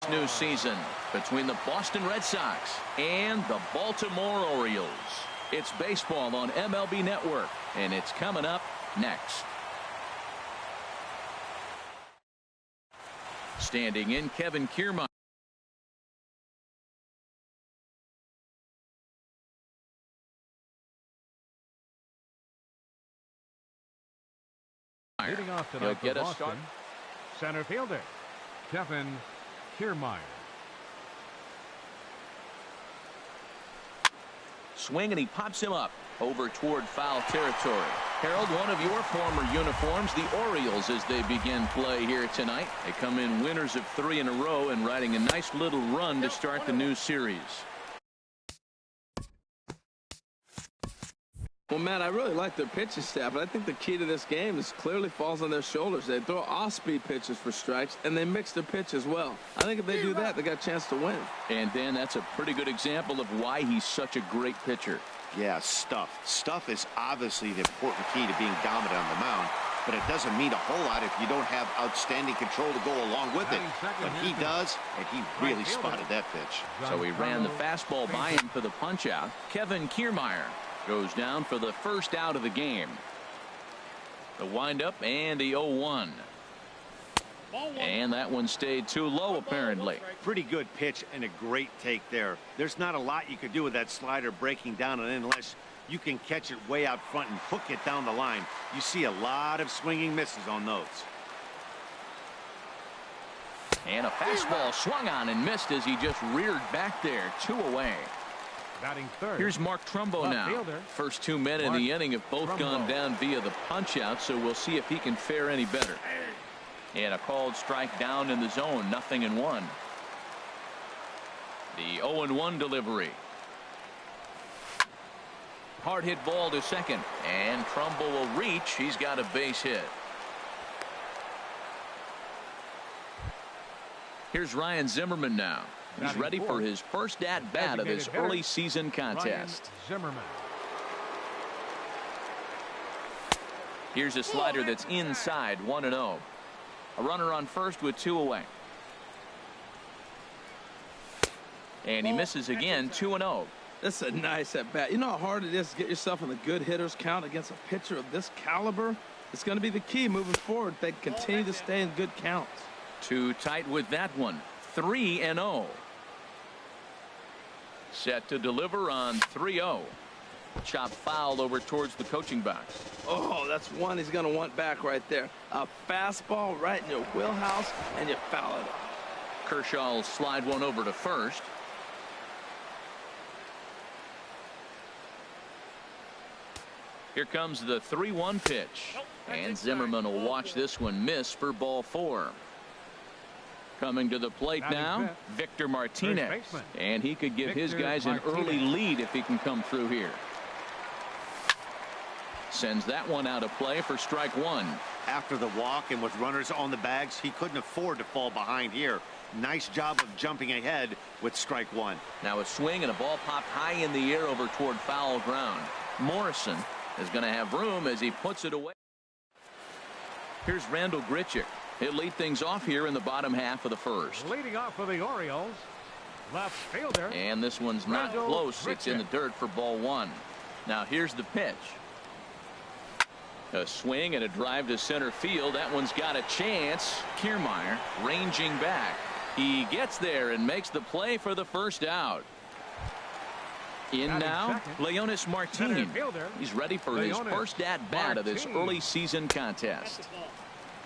this new season between the Boston Red Sox and the Baltimore Orioles. It's baseball on MLB Network, and it's coming up next. Standing in, Kevin Kiermaier. Leading off tonight for Boston, center fielder Kevin Kiermaier. Swing, and he pops him up over toward foul territory. Harold, one of your former uniforms, the Orioles, as they begin play here tonight. They come in winners of 3 in a row and riding a nice little run to start the new series. Well, Matt, I really like their pitching staff, but I think the key to this game is clearly falls on their shoulders. They throw off-speed pitches for strikes, and they mix their pitch as well. I think if they do that, they got a chance to win. And Dan, that's a pretty good example of why he's such a great pitcher. Yeah, stuff. Stuff is obviously the important key to being dominant on the mound, but it doesn't mean a whole lot if you don't have outstanding control to go along with it. But he does, and he really spotted that pitch. So he ran the fastball by him for the punch-out. Kevin Kiermaier goes down for the first out of the game. The windup and the 0-1. And that one stayed too low, apparently. Pretty good pitch and a great take there. There's not a lot you could do with that slider breaking down, and unless you can catch it way out front and hook it down the line, you see a lot of swinging misses on those. And a fastball swung on and missed as he just reared back there. 2 away. Batting third. Here's Mark Trumbo now. Fielder. First 2 men in the inning have both gone down via the punch-out, so we'll see if he can fare any better. And a called strike down in the zone, 0-1. The 0-1 delivery. Hard hit ball to second, and Trumbo will reach. He's got a base hit. Here's Ryan Zimmerman now. He's ready for his first at-bat of this early season contest. Here's a slider that's inside, 1-0. A runner on first with 2 away. And he misses again, 2-0. This is a nice at-bat. You know how hard it is to get yourself in the good hitters count against a pitcher of this caliber? It's going to be the key moving forward. They continue to stay in good counts. Too tight with that one. 3-0. Set to deliver on 3-0. Chop foul over towards the coaching box. Oh, that's one he's going to want back right there. A fastball right in your wheelhouse, and you foul it off. Kershaw will slide one over to first. Here comes the 3-1 pitch. And Zimmerman will watch this one miss for ball 4. Coming to the plate now, Victor Martinez. And he could give his guys an early lead if he can come through here. Sends that one out of play for strike 1. After the walk and with runners on the bags, he couldn't afford to fall behind here. Nice job of jumping ahead with strike 1. Now a swing and a ball popped high in the air over toward foul ground. Morrison is going to have room as he puts it away. Here's Randall Grichuk. He'll lead things off here in the bottom half of the first. Leading off for the Orioles, left fielder. And this one's not close. It's in the dirt for ball 1. Now here's the pitch. A swing and a drive to center field. That one's got a chance. Kiermaier ranging back. He gets there and makes the play for the first out. In now, Leonis Martin. He's ready for his first at-bat of this early season contest.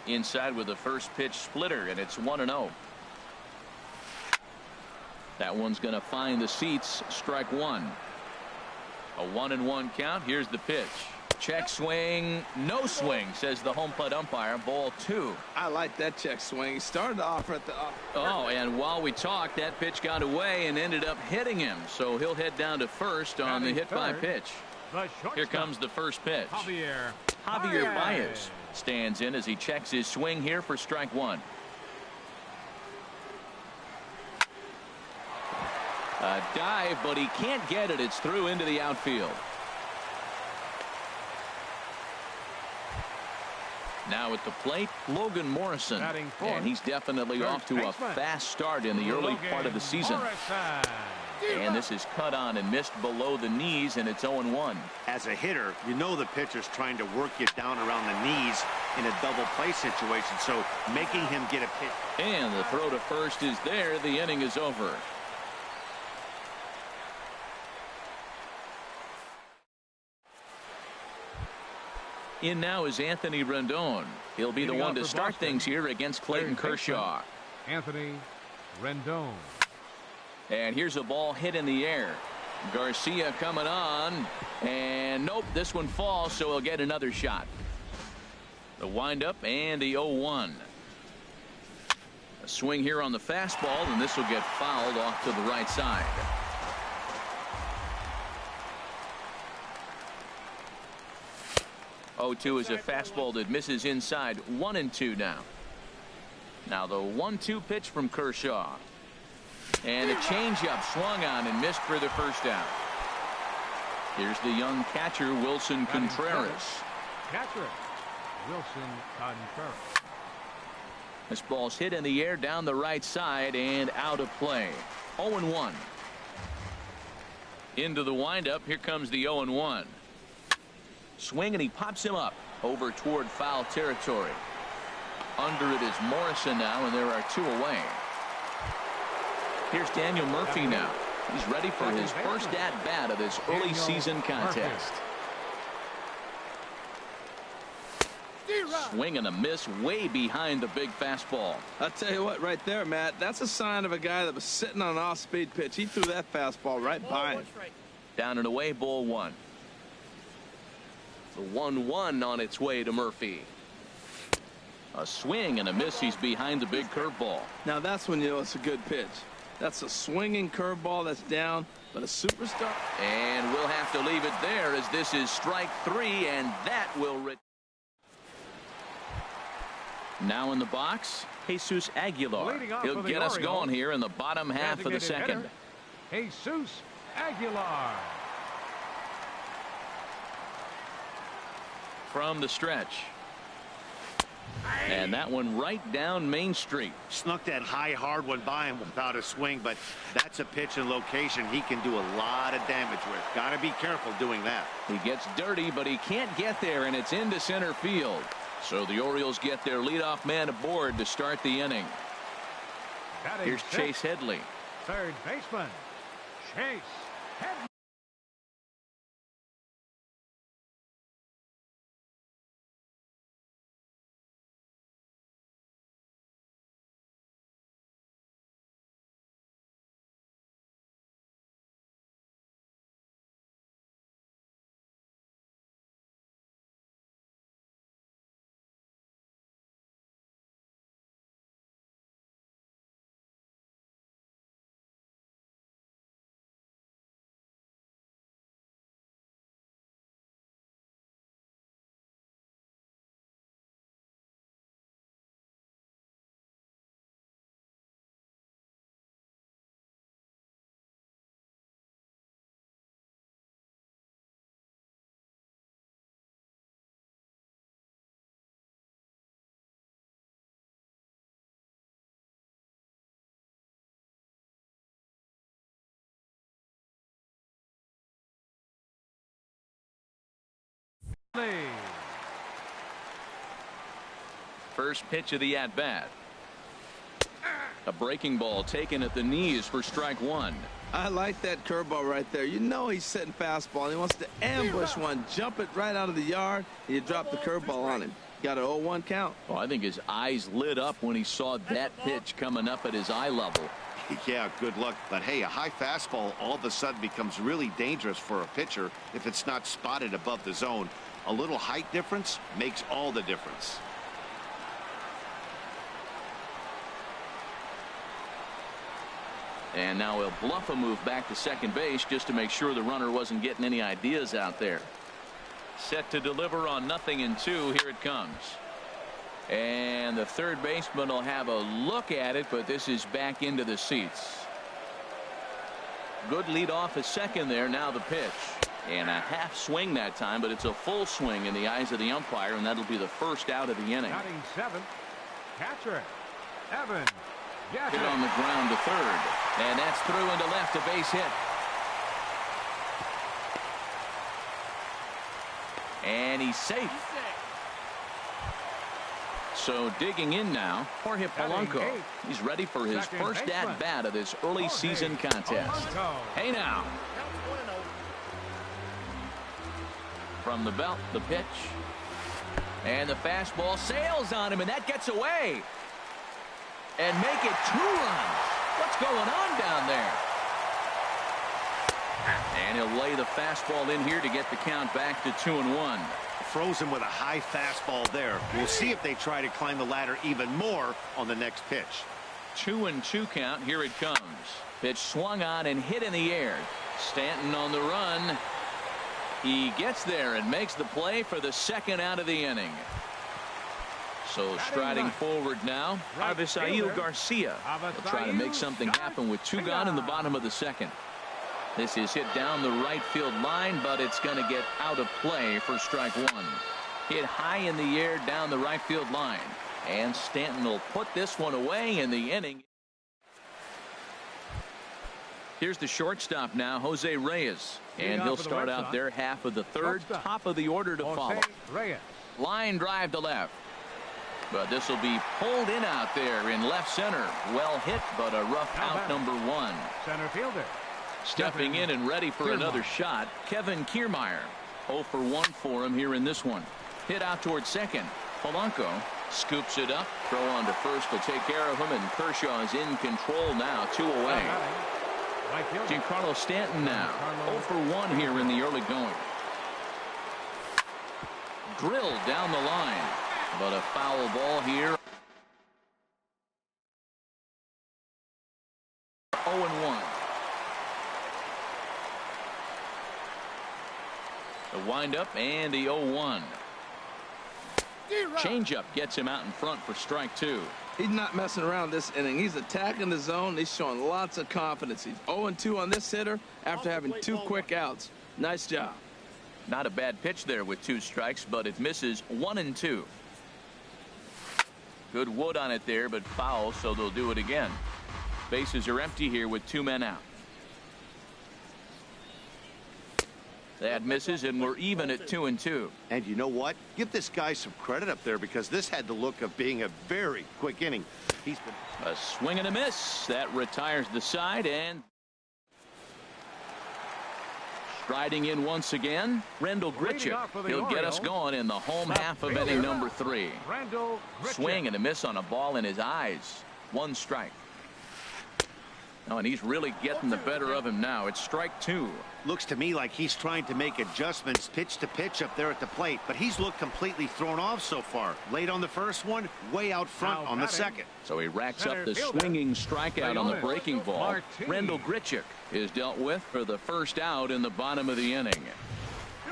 Inside with the first pitch splitter, and it's 1-0. That one's going to find the seats. Strike 1. A 1-1 count. Here's the pitch. Check swing, no swing, says the home plate umpire. Ball 2. I like that check swing. He started off at the Oh, and while we talked, that pitch got away and ended up hitting him. So he'll head down to first on the hit by pitch. Here comes the first pitch. Javier Baez stands in as he checks his swing here for strike 1. A dive, but he can't get it. It's through into the outfield. Now at the plate, Logan Morrison. And he's definitely off to a fast start in the early part of the season. And this is cut on and missed below the knees, and it's 0-1. As a hitter, you know the pitcher's trying to work you down around the knees in a double play situation, so making him get a pitch. And the throw to first is there. The inning is over. In now is Anthony Rendon. He'll be the one to start things here against Clayton Kershaw. Anthony Rendon. And here's a ball hit in the air. Garcia coming on. And nope, this one falls, so he'll get another shot. The windup and the 0-1. A swing here on the fastball, and this will get fouled off to the right side. Oh-2 is a fastball that misses inside. 1-2 now. Now the 1-2 pitch from Kershaw. And a changeup swung on and missed for the first out. Here's the young catcher, Wilson Contreras. Catcher, Wilson Contreras. This ball's hit in the air down the right side and out of play. 0-1. Into the windup. Here comes the 0-1. Swing, and he pops him up over toward foul territory. Under it is Morrison now, and there are two away. Here's Daniel Murphy now. He's ready for his first at-bat of this early season contest. Swing and a miss way behind the big fastball. I'll tell you what, right there, Matt, that's a sign of a guy that was sitting on an off-speed pitch. He threw that fastball right by him. Down and away, ball one. The 1-1 on its way to Murphy. A swing and a miss. He's behind the big curveball. Now that's when you know it's a good pitch. That's a swinging curveball that's down, but a superstar. And we'll have to leave it there as this is strike three, and that will. Now in the box, Jesus Aguilar. He'll get us going here in the bottom half of the second. Jesus Aguilar. From the stretch. And that one right down Main Street. Snuck that high hard one by him without a swing, but that's a pitch and location he can do a lot of damage with. Got to be careful doing that. He gets dirty, but he can't get there, and it's into center field. So the Orioles get their leadoff man aboard to start the inning. Here's Chase Headley. Third baseman, Chase Headley. First pitch of the at-bat. A breaking ball taken at the knees for strike one. I like that curveball right there. You know he's setting fastball. He wants to ambush one, jump it right out of the yard, and you drop the curveball on him. Got an 0-1 count. Oh, I think his eyes lit up when he saw that pitch coming up at his eye level. Yeah, good luck. But hey, a high fastball all of a sudden becomes really dangerous for a pitcher if it's not spotted above the zone. A little height difference makes all the difference. And now he'll bluff a move back to second base just to make sure the runner wasn't getting any ideas out there. Set to deliver on 0-2. Here it comes. And the third baseman will have a look at it, but this is back into the seats. Good lead off at second there. Now the pitch. And a half swing that time, but it's a full swing in the eyes of the umpire, and that'll be the first out of the inning. Batting seventh, catcher, Evan. Hit on the ground to third, and that's through into left, a base hit. And he's safe. So digging in now, Jorge Polanco. He's ready for his first at-bat of this early season contest. Hey now. From the belt, the pitch. And the fastball sails on him, and that gets away. And make it 2 runs. What's going on down there? And he'll lay the fastball in here to get the count back to 2-1. Frozen with a high fastball there. We'll see if they try to climb the ladder even more on the next pitch. 2-2 count. Here it comes. Pitch swung on and hit in the air. Stanton on the run. He gets there and makes the play for the second out of the inning. So striding forward now, Avisail Garcia will try to make something happen with 2 gone in the bottom of the second. This is hit down the right field line, but it's going to get out of play for strike 1. Hit high in the air down the right field line. And Stanton will put this one away in the inning. Here's the shortstop now, Jose Reyes. And he'll start out their half of the third, top of the order to follow. Line drive to left. But this will be pulled in out there in left center. Well hit, but a rough out number 1. Center fielder. Stepping in and ready for another shot, Kevin Kiermaier. 0 for 1 for him here in this one. Hit out towards second. Polanco scoops it up. Throw on to first will take care of him, and Kershaw is in control now. 2 away. Giancarlo Stanton now. 0 for 1 here in the early going. Drilled down the line, but a foul ball here. 0-1. The windup and the 0-1. Changeup gets him out in front for strike 2. He's not messing around this inning. He's attacking the zone. He's showing lots of confidence. He's 0-2 on this hitter after having 2 quick outs. Nice job. Not a bad pitch there with 2 strikes, but it misses 1-2. Good wood on it there, but foul, so they'll do it again. Bases are empty here with 2 men out. That misses, and we're even at 2-2. And you know what? Give this guy some credit up there, because this had the look of being a very quick inning. He's been a swing and a miss. That retires the side, and striding in once again, Rendell Grichuk. He'll get us going in the home half of inning number 3. Swing and a miss on a ball in his eyes. 1 strike. Oh, and he's really getting the better of him now. It's strike 2. Looks to me like he's trying to make adjustments pitch to pitch up there at the plate, but he's looked completely thrown off so far. Late on the first one, way out front on the second. So he racks up the swinging strikeout on the breaking ball. Rendell Grichuk is dealt with for the first out in the bottom of the inning.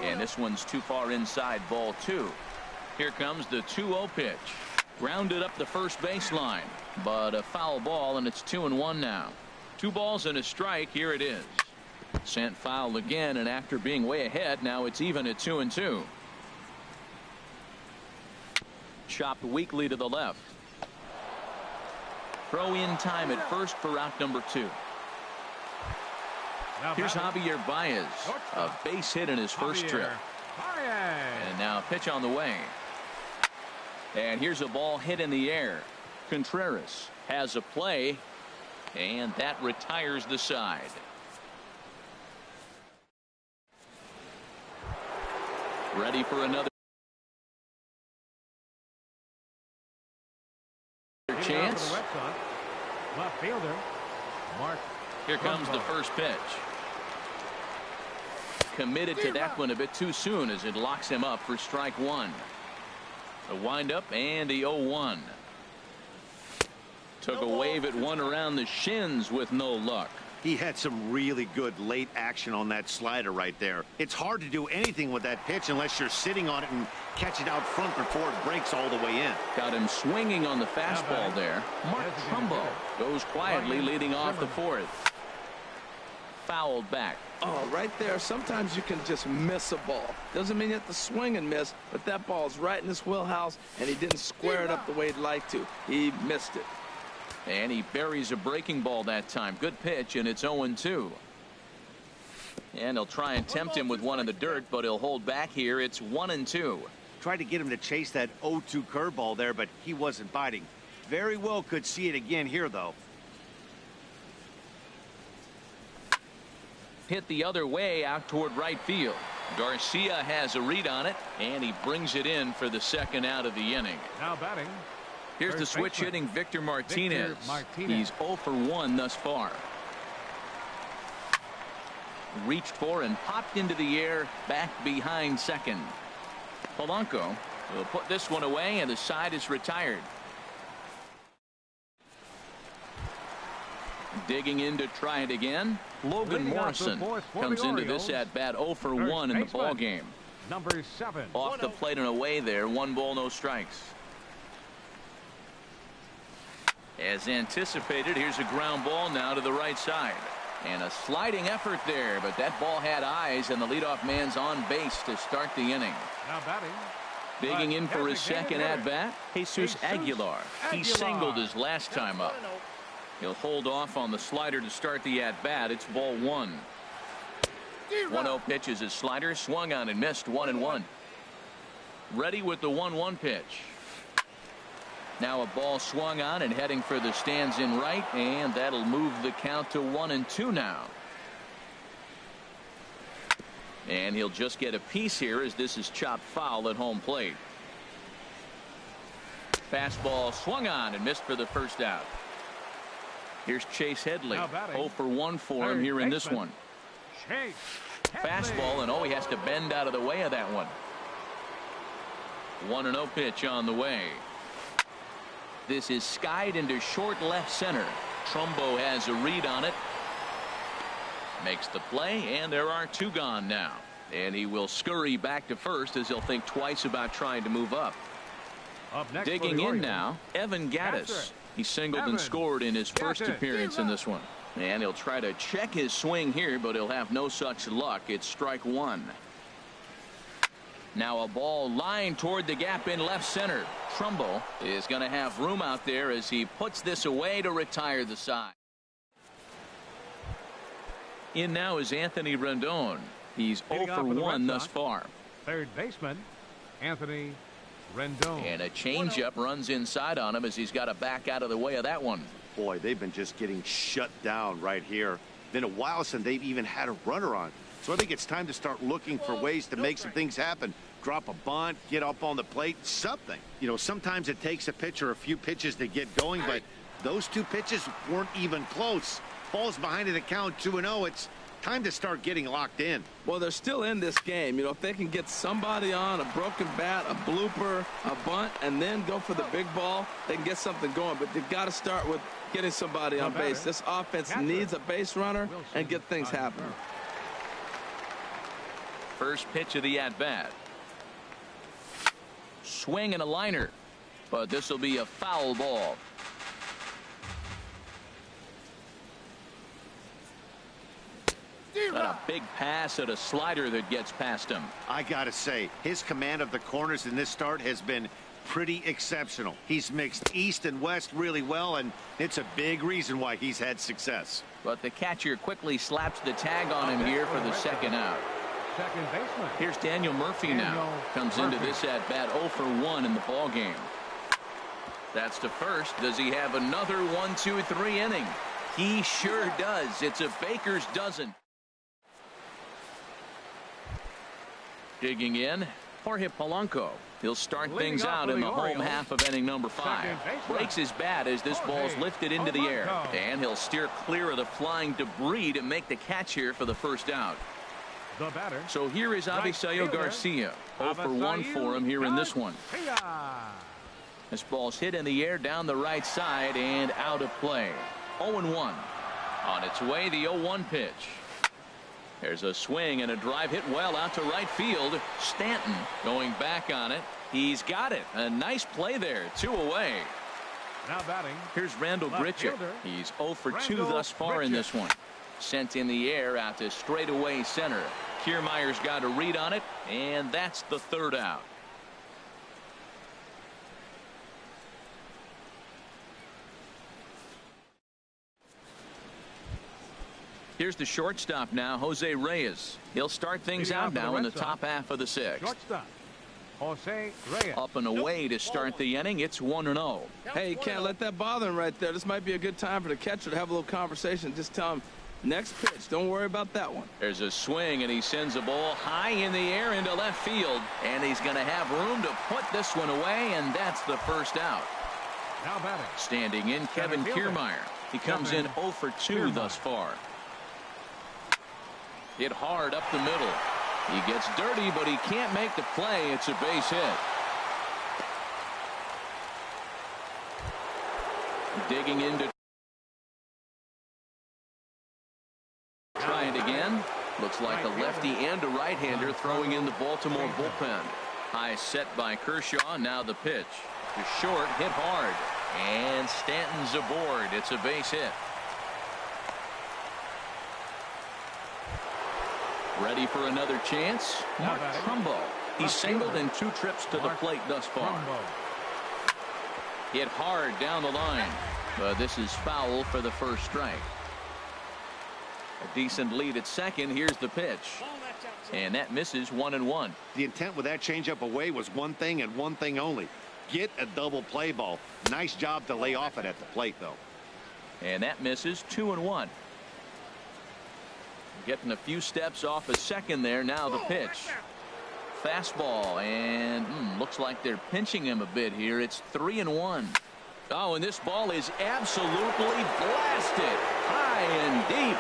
And this one's too far inside, ball 2. Here comes the 2-0 pitch. Grounded up the first baseline, but a foul ball, and it's 2-1 now. 2 balls and a strike. Here it is. Sent foul again, and after being way ahead, now it's even at 2-2. Chopped weakly to the left. Throw in time at first for out number 2. Here's Javier Baez, a base hit in his first trip. And now a pitch on the way. And here's a ball hit in the air. Contreras has a play, and that retires the side. Ready for another chance. Left fielder, Mark. Here comes the first pitch. Committed to that one a bit too soon as it locks him up for strike 1. The windup and the 0-1. Took a wave at one around the shins with no luck. He had some really good late action on that slider right there. It's hard to do anything with that pitch unless you're sitting on it and catch it out front before it breaks all the way in. Got him swinging on the fastball there. Mark Trumbo goes quietly leading off the 4th. fouled back. Oh, right there. Sometimes you can just miss a ball. Doesn't mean you have to swing and miss, but that ball's right in his wheelhouse, and he didn't square it up the way he'd like to. He missed it. And he buries a breaking ball that time. Good pitch, and it's 0-2. And he'll try and tempt him with one in the dirt, but he'll hold back here. It's 1-2. Tried to get him to chase that 0-2 curveball there, but he wasn't biting. Very well could see it again here, though. Hit the other way out toward right field. Garcia has a read on it, and he brings it in for the second out of the inning. Now batting. Here's the switch hitting Victor Martinez. He's 0 for 1 thus far. Reached for and popped into the air back behind second. Polanco will put this one away, and the side is retired. Digging in to try it again. Logan Morrison comes into this at bat 0 for 1 in the ball game. Number 7. Off the plate and away there. 1 ball, no strikes. As anticipated, here's a ground ball now to the right side. And a sliding effort there, but that ball had eyes, and the leadoff man's on base to start the inning. Now batting. Digging in for his second at bat, Jesus Aguilar. He singled his last time up. He'll hold off on the slider to start the at bat. It's ball 1. 1-0 pitch is his slider, swung on and missed. 1-1. Ready with the 1-1 pitch. Now a ball swung on and heading for the stands in right, and that'll move the count to 1-2 now. And he'll just get a piece here as this is chopped foul at home plate. Fastball swung on and missed for the first out. Here's Chase Headley. 0 for 1 for him here in this one. Fastball, and he has to bend out of the way of that one. 1-0 pitch on the way. This is skied into short left center. Trumbo has a read on it. Makes the play, and there are 2 gone now. And he will scurry back to first as he'll think twice about trying to move up. Digging in now, Evan Gattis. He singled and scored in his first appearance in this one. And he'll try to check his swing here, but he'll have no such luck. It's strike 1. Now a ball lined toward the gap in left center. Trumbo is going to have room out there as he puts this away to retire the side. In now is Anthony Rendon. He's 0 for 1 thus far. Third baseman, Anthony Rendon. And a changeup runs inside on him as he's got to back out of the way of that one. Boy, they've been just getting shut down right here. Been a while since they've even had a runner on. So I think it's time to start looking for ways to make some things happen. Drop a bunt, get up on the plate, something. You know, sometimes it takes a pitcher a few pitches to get going, but those 2 pitches weren't even close. Falls behind in the count 2-0. It's time to start getting locked in. Well, they're still in this game. You know, if they can get somebody on, a broken bat, a blooper, a bunt, and then go for the big ball, they can get something going. But they've got to start with getting somebody on base. This offense needs a base runner and get things happening. First pitch of the at-bat. Swing and a liner, but this will be a foul ball. Got a big pass at a slider that gets past him. I gotta say, his command of the corners in this start has been pretty exceptional. He's mixed east and west really well, and it's a big reason why he's had success. But the catcher quickly slaps the tag on him here for the second out. Second baseman. Here's Daniel Murphy now. Comes into this at bat 0 for 1 in the ball game. That's to first. Does he have another 1-2-3 inning? He sure does. It's a baker's dozen. Digging in, Jorge Polanco. He'll start things out in the home half of inning number 5. Breaks his bat as this ball's lifted into the air. And he'll steer clear of the flying debris to make the catch here for the first out. So here is Avisail Garcia. 0 for 1 for him here in this one. This ball's hit in the air down the right side and out of play. 0-1. On its way, the 0-1 pitch. There's a swing and a drive hit well out to right field. Stanton going back on it. He's got it. A nice play there. 2 away. Now batting. Here's Randall Grichuk. He's 0 for 2 thus far in this one. Sent in the air out to straightaway center. Kiermaier's got a read on it, and that's the third out. Here's the shortstop now, Jose Reyes. He'll start things out now in the top half of the sixth. Shortstop, Jose Reyes. Up and away to start the inning. It's 1-0. Hey, you can't let that bother him right there. This might be a good time for the catcher to have a little conversation. Just tell him, next pitch, don't worry about that one. There's a swing, and he sends a ball high in the air into left field. And he's going to have room to put this one away, and that's the first out. Now batting. Standing in, Kevin Kiermaier. He comes in 0 for 2 thus far. Hit hard up the middle. He gets dirty, but he can't make the play. It's a base hit. Digging into. Try it again. Looks like a lefty and a right-hander throwing in the Baltimore bullpen. High set by Kershaw. Now the pitch. To short, hit hard. And Stanton's aboard. It's a base hit. Ready for another chance. Mark Trumbo. He's singled in 2 trips to the plate thus far. Hit hard down the line. But this is foul for the first strike. A decent lead at second. Here's the pitch. And that misses 1-1. The intent with that changeup away was one thing and one thing only. Get a double play ball. Nice job to lay off it at the plate, though. And that misses 2-1. Getting a few steps off a second there. Now the pitch. Fastball, and looks like they're pinching him a bit here. It's 3-1. Oh, and this ball is absolutely blasted high and deep.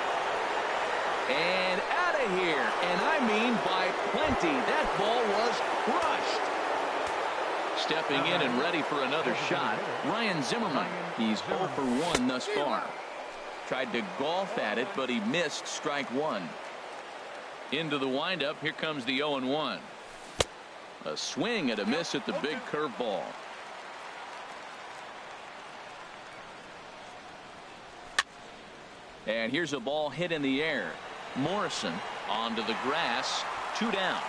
And out of here. And I mean by plenty. That ball was crushed. Stepping in and ready for another shot, Ryan Zimmerman. He's 0 for 1 thus far. Tried to golf at it, but he missed strike 1. Into the windup. Here comes the 0-1. A swing and a miss at the big curveball. And here's a ball hit in the air. Morrison onto the grass. 2 down.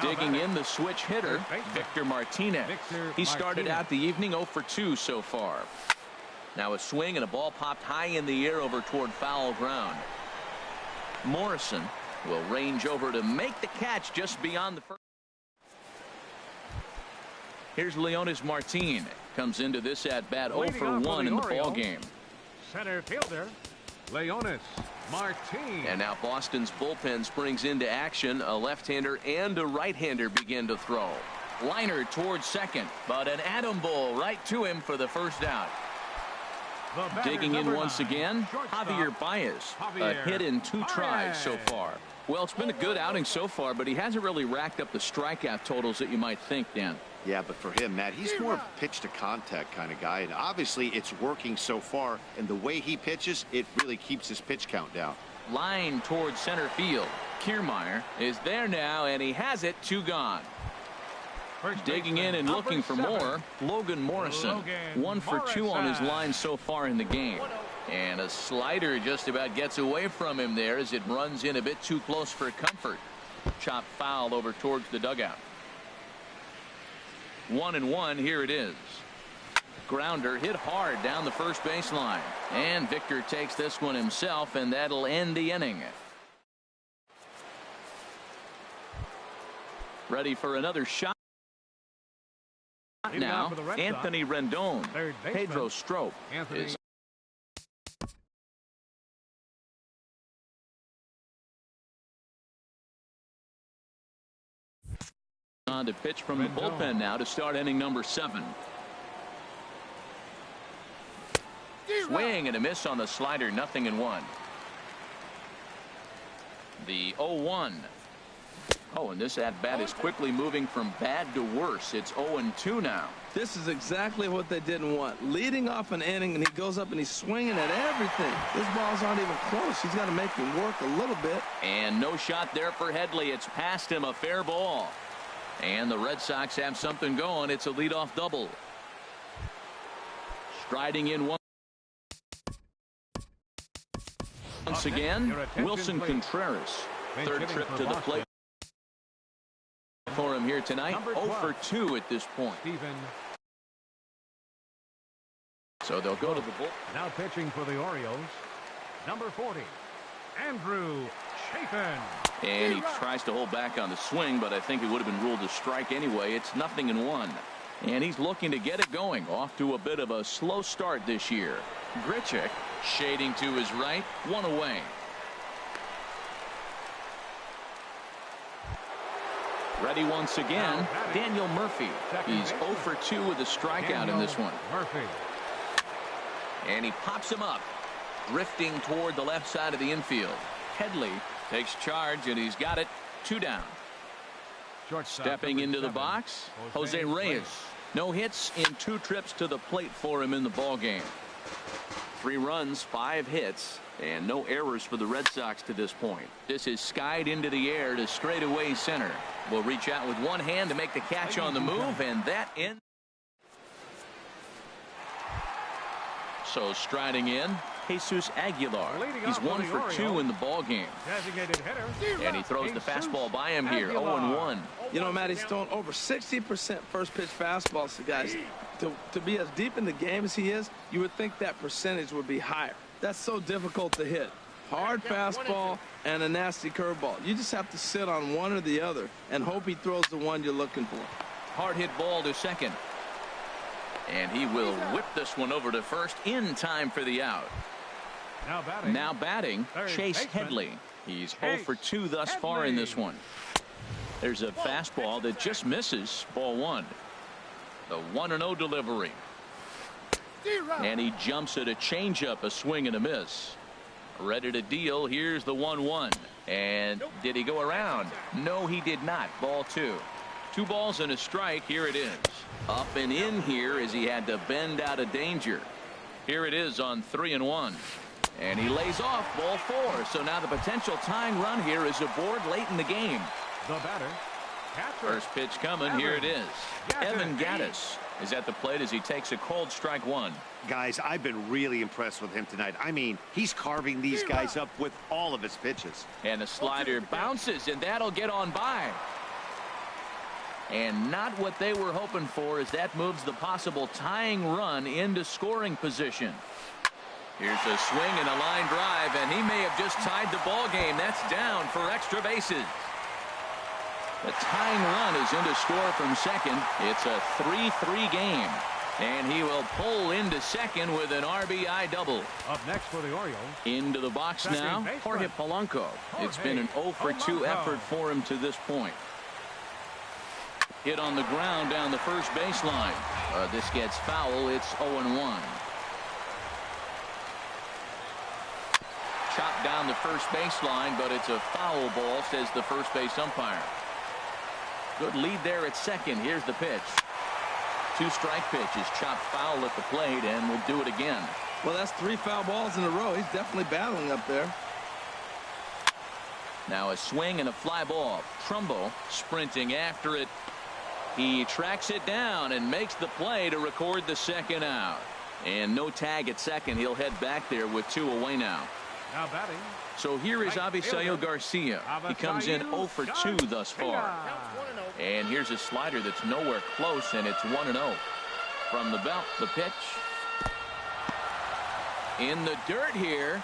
Digging in the switch hitter, Victor Martinez. He started out the evening 0 for 2 so far. Now a swing and a ball popped high in the air over toward foul ground. Morrison will range over to make the catch just beyond the first. Here's Leonis Martin. Comes into this at bat 0 for 1 in the ball game. Center fielder Leonis Martin. And now Boston's bullpen springs into action. A left-hander and a right-hander begin to throw. Liner towards second, but an atom ball right to him for the first out. Digging in once again, Javier Baez. A hit in 2 tries so far. Well, it's been a good outing so far, but he hasn't really racked up the strikeout totals that you might think, Dan. Yeah, but for him, Matt, he's more of a pitch to contact kind of guy, and obviously it's working so far, and the way he pitches, it really keeps his pitch count down. Line towards center field. Kiermaier is there now, and he has it. 2 gone. Digging in and looking for more, Logan Morrison. 1 for 2 on his line so far in the game. And a slider just about gets away from him there as it runs in a bit too close for comfort. Chopped foul over towards the dugout. 1-1. Here it is. Grounder hit hard down the first baseline. And Victor takes this one himself, and that'll end the inning. Ready for another shot. Now, Anthony Rendon. Pedro Strop is on to pitch from the bullpen now to start inning number 7. Swing and a miss on the slider. 0-1. The 0-1. Oh, and this at-bat is quickly moving from bad to worse. It's 0-2 now. This is exactly what they didn't want. Leading off an inning, and he goes up and he's swinging at everything. These balls aren't even close. He's got to make him work a little bit. And no shot there for Headley. It's past him, a fair ball. And the Red Sox have something going. It's a leadoff double. Striding in one. Once again, Wilson Contreras. Third trip to the plate for him here tonight. 0 for 2 at this point. So they'll go to the bull. Now pitching for the Orioles, number 40, Andrew Chafin. And he tries to hold back on the swing, but I think it would have been ruled a strike anyway. It's 0-1. And he's looking to get it going. Off to a bit of a slow start this year. Grichuk shading to his right, 1 away. Ready once again, Daniel Murphy. He's 0 for 2 with a strikeout in this one. Murphy. And he pops him up, drifting toward the left side of the infield. Headley takes charge, and he's got it. 2 down. Stepping into the box, Jose Reyes. No hits in 2 trips to the plate for him in the ballgame. 3 runs, 5 hits, and no errors for the Red Sox to this point. This is skied into the air to straightaway center. Will reach out with one hand to make the catch on the move, and that ends. So striding in, Jesus Aguilar. He's 1 for 2 in the ball game. And he throws the fastball by him here. 0-1. You know, Matt, he's thrown over 60% first pitch fastballs to guys. To be as deep in the game as he is, you would think that percentage would be higher. That's so difficult to hit. Hard fastball and a nasty curveball. You just have to sit on one or the other and hope he throws the one you're looking for. Hard hit ball to second. And he will whip this one over to first in time for the out. Now batting, Chase Headley. He's 0 for 2 thus far in this one. There's a fastball that just misses. Ball 1. The 1-0 delivery. And he jumps at a changeup, a swing and a miss. Ready to deal. Here's the 1-1. And did he go around? No, he did not. Ball 2. 2 balls and a strike. Here it is. Up and in here as he had to bend out of danger. Here it is on 3-1. And he lays off. Ball 4. So now the potential tying run here is aboard late in the game. The batter. First pitch coming. Here it is. Evan Gattis is at the plate as he takes a cold strike 1. Guys, I've been really impressed with him tonight. I mean, he's carving these guys up with all of his pitches. And the slider bounces, and that'll get on by. And not what they were hoping for, as that moves the possible tying run into scoring position. Here's a swing and a line drive, and he may have just tied the ball game. That's down for extra bases. The tying run is into score from second. It's a 3-3 game. And he will pull into second with an RBI double. Up next for the Orioles. Into the box now, Jorge Polanco. It's been an 0 for 2 effort for him to this point. Hit on the ground down the first baseline. This gets foul. It's 0-1. Chopped down the first baseline, but it's a foul ball, says the first base umpire. Good lead there at second. Here's the pitch. 2 strike pitches. Chopped foul at the plate, and we'll do it again. Well, that's 3 foul balls in a row. He's definitely battling up there. Now a swing and a fly ball. Trumbo sprinting after it. He tracks it down and makes the play to record the second out. And no tag at second. He'll head back there with 2 away now. Now batting. So here is Avisail Garcia. He comes in 0 for 2 thus far. And here's a slider that's nowhere close, and it's 1-0. From the belt, the pitch. In the dirt here.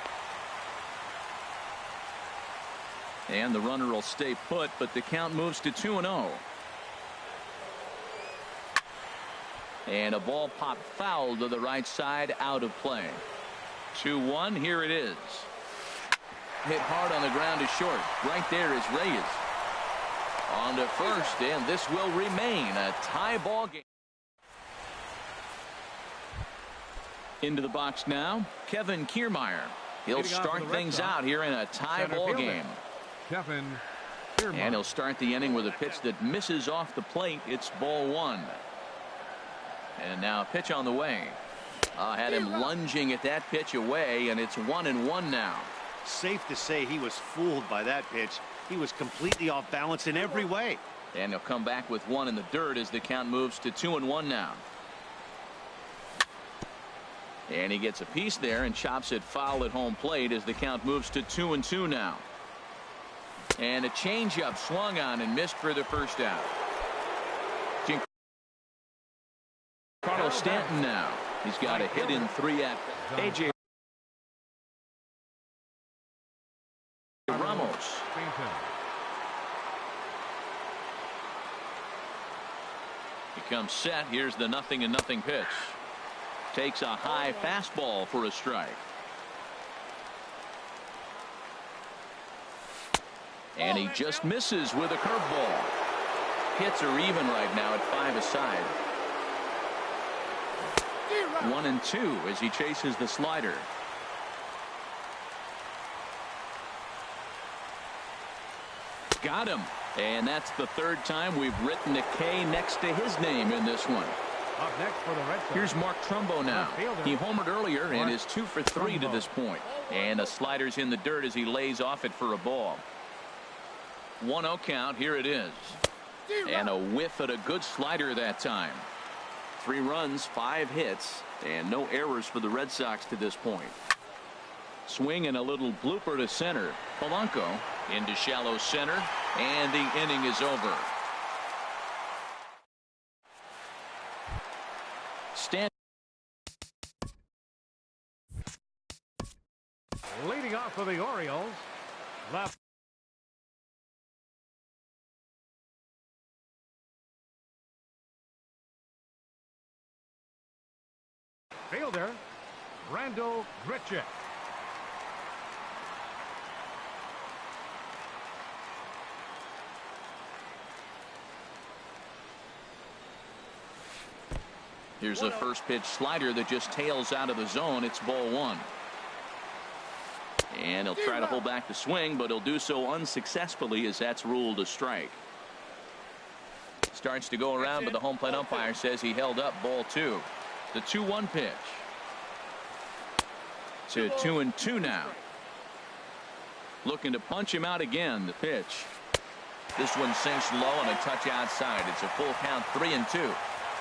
And the runner will stay put, but the count moves to 2-0. And a ball popped foul to the right side, out of play. 2-1. Here it is. Hit hard on the ground to short. Right there is Reyes. On to first, and this will remain a tie ball game. Into the box now, Kevin Kiermaier. He'll start things out here in a tie ball game. Kevin Kiermaier. And he'll start the inning with a pitch that misses off the plate. It's ball 1. And now a pitch on the way. Had him lunging at that pitch away, and it's 1-1 now. Safe to say he was fooled by that pitch. He was completely off balance in every way. And he'll come back with 1 in the dirt as the count moves to 2-1 now. And he gets a piece there and chops it foul at home plate as the count moves to 2-2 now. And a changeup swung on and missed for the first out. Carlos Stanton now. He's got a hit in 3 at A.J. Ramos. He comes set. Here's the 0-0 pitch. Takes a high fastball for a strike. And he just misses with a curveball. Hits are even right now at 5 aside. 1-2 as he chases the slider. Got him. And that's the 3rd time we've written a K next to his name in this one. Up next for the Red Sox. Here's Mark Trumbo now. He homered earlier and is 2 for 3 to this point. And a slider's in the dirt as he lays off it for a ball. 1-0 count. Here it is. And a whiff at a good slider that time. 3 runs, 5 hits, and no errors for the Red Sox to this point. Swing and a little blooper to center. Polanco into shallow center, and the inning is over. Leading off for the Orioles. Left. Fielder, Randall Grichuk. Here's a first pitch slider that just tails out of the zone. It's ball 1. And he'll try to hold back the swing, but he'll do so unsuccessfully as that's ruled a strike. Starts to go around, but the home plate umpire says he held up ball 2. The 2-1 pitch. To 2-2 now. Looking to punch him out again. The pitch. This one sinks low and a touch outside. It's a full count, 3-2.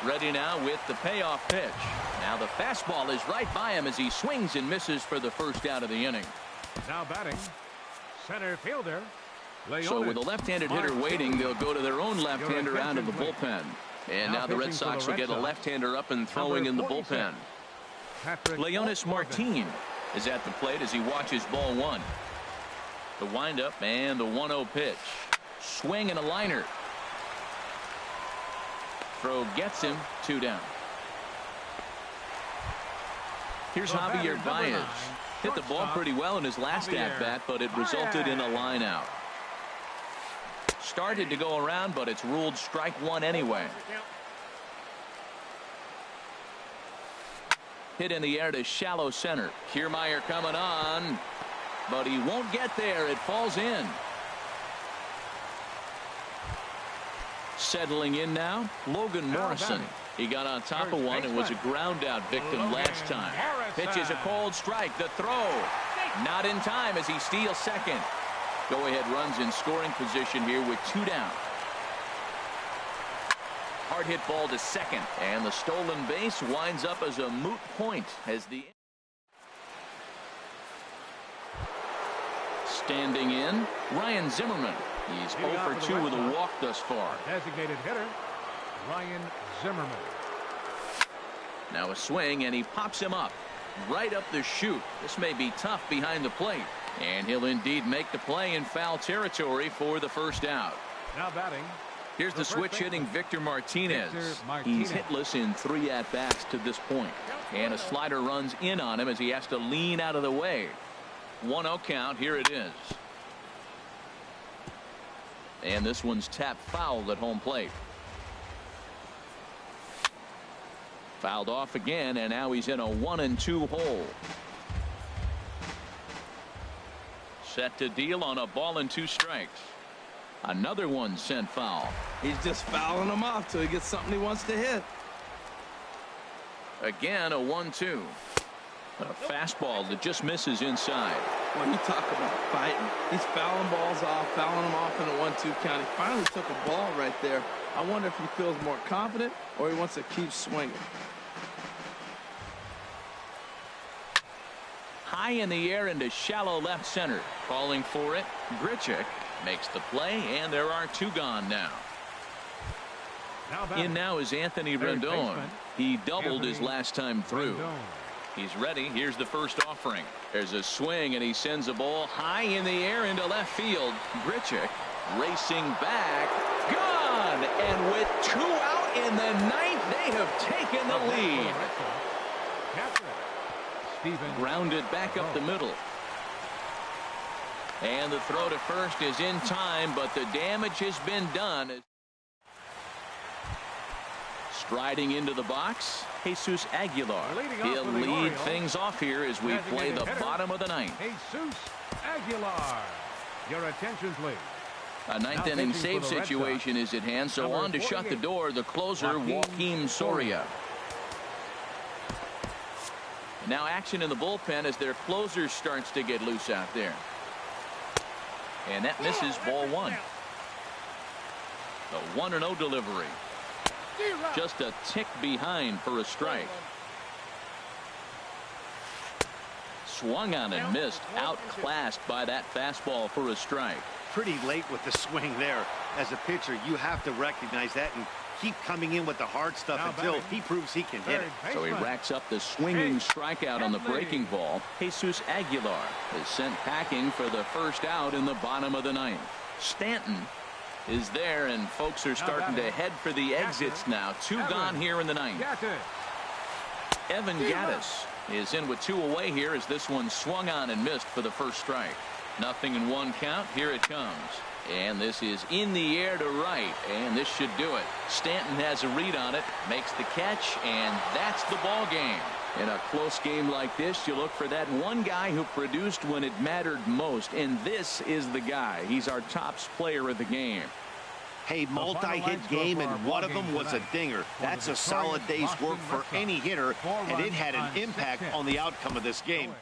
Ready now with the payoff pitch. Now the fastball is right by him as he swings and misses for the first out of the inning. Now batting, center fielder. So with a left-handed hitter waiting, they'll go to their own left-hander out of the bullpen. And now the Red Sox will get a left-hander up and throwing in the bullpen. Leonis Martin is at the plate as he watches ball 1. The windup and the 1-0 pitch. Swing and a liner. Throw gets him, 2 down. Here's Javier Baez. Hit the ball pretty well in his last at-bat, but it resulted in a line out. Started to go around, but it's ruled strike 1 anyway. Hit in the air to shallow center. Kiermaier coming on, but he won't get there. It falls in. Settling in now, Logan Morrison. He got on top of one and was a ground out victim last time. Pitches a cold strike. The throw not in time as he steals second. Go ahead runs in scoring position here with 2 down. Hard hit ball to second, and the stolen base winds up as a moot point as the standing in Ryan Zimmerman. He's 0 for 2 with a walk thus far. Designated hitter Ryan Zimmerman. Now a swing, and he pops him up right up the chute. This may be tough behind the plate, and he'll indeed make the play in foul territory for the first out. Now batting. Here's the switch hitting Victor Martinez. He's hitless in 3 at-bats to this point, and a slider runs in on him as he has to lean out of the way. 1-0 count. Here it is. And this one's tapped foul at home plate. Fouled off again, and now he's in a 1-2 hole. Set to deal on a ball and 2 strikes. Another one sent foul. He's just fouling him off till he gets something he wants to hit. Again, a 1-2. A fastball that just misses inside. When you talk about fighting, he's fouling balls off, fouling them off in a 1-2 count. He finally took a ball right there. I wonder if he feels more confident or he wants to keep swinging. high in the air into shallow left center. Calling for it. Grichuk makes the play, and there are 2 gone now. In now is Anthony Rendon. He doubled his last time through. He's ready. Here's the first offering. There's a swing, and he sends a ball high in the air into left field. Grichuk racing back. Gone! And with 2 out in the 9th, they have taken the lead. Grounded back up the middle. And the throw to first is in time, but the damage has been done. Striding into the box, Jesus Aguilar. He'll lead things off here as we play the bottom of the 9th. Jesus Aguilar. Your attention, please. A 9th inning save situation is at hand, so on to shut the door, the closer, Joakim Soria. Now action in the bullpen as their closer starts to get loose out there. And that misses ball 1. The 1-0 delivery. Just a tick behind for a strike. Swung on and missed. Outclassed by that fastball for a strike. Pretty late with the swing there. As a pitcher, you have to recognize that and keep coming in with the hard stuff until he proves he can hit it. So he racks up the swinging strikeout on the breaking ball. Jesus Aguilar is sent packing for the first out in the bottom of the 9th. Stanton is there, and folks are starting to head for the exits now. 2 gone here in the 9th. Evan Gattis is in with 2 away here as this one swung on and missed for the first strike. Nothing in 1 count. Here it comes. And this is in the air to right, and this should do it. Stanton has a read on it, makes the catch, and that's the ball game. In a close game like this, you look for that one guy who produced when it mattered most, and this is the guy. He's our top player of the game. Hey, multi-hit game, and one of them was a dinger. That's a solid day's work for any hitter, and it had an impact on the outcome of this game.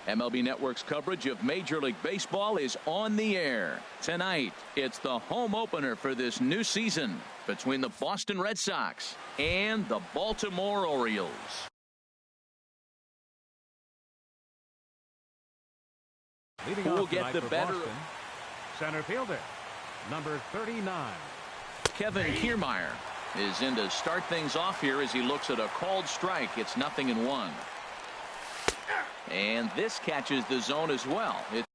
MLB Network's coverage of Major League Baseball is on the air. Tonight, it's the home opener for this new season between the Boston Red Sox and the Baltimore Orioles. Leading Who will off get the better? Boston, center fielder, number 39. Kevin Kiermaier is in to start things off here as he looks at a called strike. It's 0-1. And this catches the zone as well. It's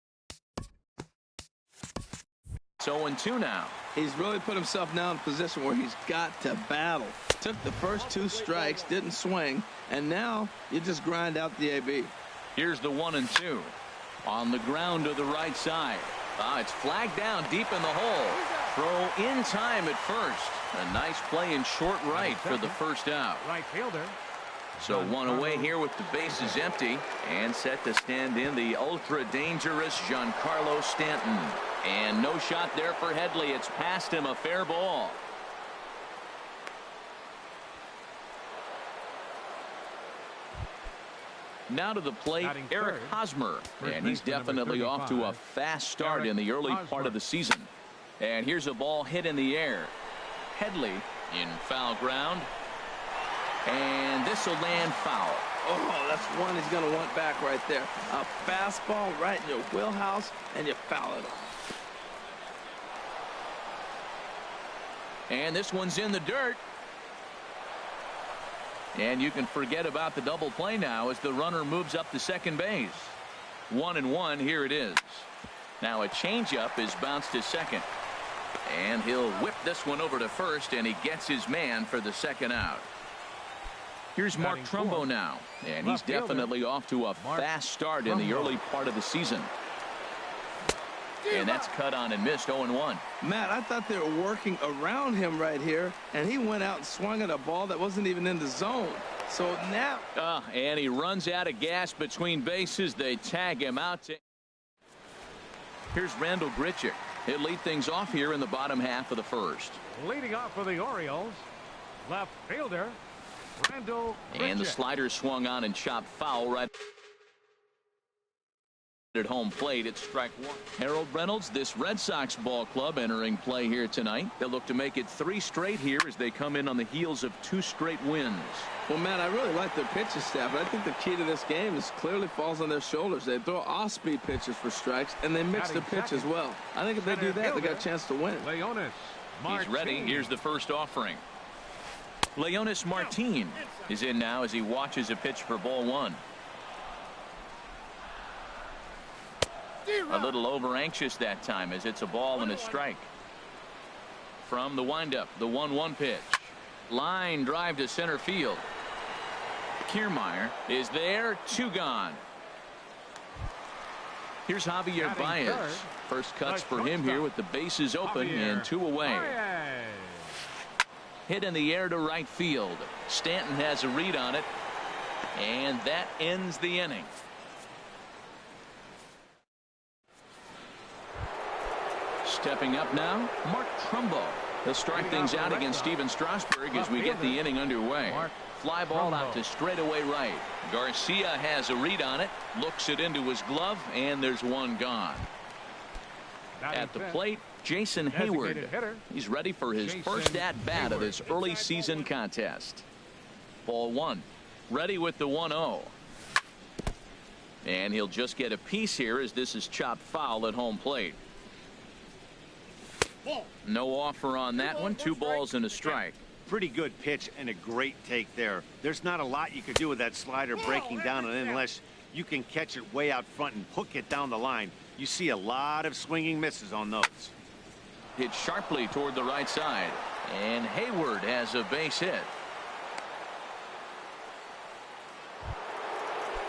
0-2 now. He's really put himself now in a position where he's got to battle. Took the first 2 strikes, didn't swing, and now you just grind out the AB. Here's the 1-2. On the ground to the right side. It's flagged down deep in the hole. Throw in time at first. A nice play in short right for the first out. Right fielder. So one away here with the bases empty, and set to stand in the ultra dangerous Giancarlo Stanton. And no shot there for Headley. It's past him, a fair ball. Now to the plate, Eric Hosmer, and he's definitely off to a fast start in the early part of the season. And here's a ball hit in the air. Headley in foul ground, and this will land foul. Oh, that's one he's going to want back right there. A fastball right in your wheelhouse, and you foul it off. And this one's in the dirt. And you can forget about the double play now as the runner moves up to second base. 1-1, here it is. Now a changeup is bounced to second. And he'll whip this one over to first, and he gets his man for the second out. Here's Mark Trumbo now, and he's definitely off to a fast start in the early part of the season. And that's cut on and missed. 0-1. Matt, I thought they were working around him right here, and he went out and swung at a ball that wasn't even in the zone. So now. And he runs out of gas between bases. They tag him out. Here's Randall Grichuk. He'll lead things off here in the bottom half of the first. Leading off for the Orioles, left fielder, Randall Grichuk. And the slider swung on and chopped foul right at home plate. It's strike one. Harold Reynolds, this Red Sox ball club entering play here tonight. They'll look to make it 3 straight here as they come in on the heels of 2 straight wins. Well, Matt, I really like their pitching staff, but I think the key to this game is clearly falls on their shoulders. They throw off-speed pitches for strikes, and they mix the pitch as well. I think if they do that, they got a chance to win. He's ready. Here's the first offering. Leonis Martin is in now as he watches a pitch for ball 1. A little over anxious that time as it's a ball and a strike. From the windup, the 1-1 pitch. Line drive to center field. Kiermaier is there. 2 gone. Here's Javier Baez. First cuts for him here with the bases open and 2 away. Hit in the air to right field. Stanton has a read on it, and that ends the inning. Stepping up now, Mark Trumbo. He'll strike things out against Steven Strasburg as we get the inning underway. Fly ball out to straightaway right. Garcia has a read on it, looks it into his glove, and there's 1 gone. At the plate, Jason Hayward. He's ready for his first at-bat of this early season contest. Ball 1. Ready with the 1-0. And he'll just get a piece here as this is chopped foul at home plate. No offer on that one. 2 balls and a strike. Pretty good pitch and a great take there. There's not a lot you could do with that slider breaking down and in unless you can catch it way out front and hook it down the line. You see a lot of swinging misses on those. Hit sharply toward the right side, and Hayward has a base hit.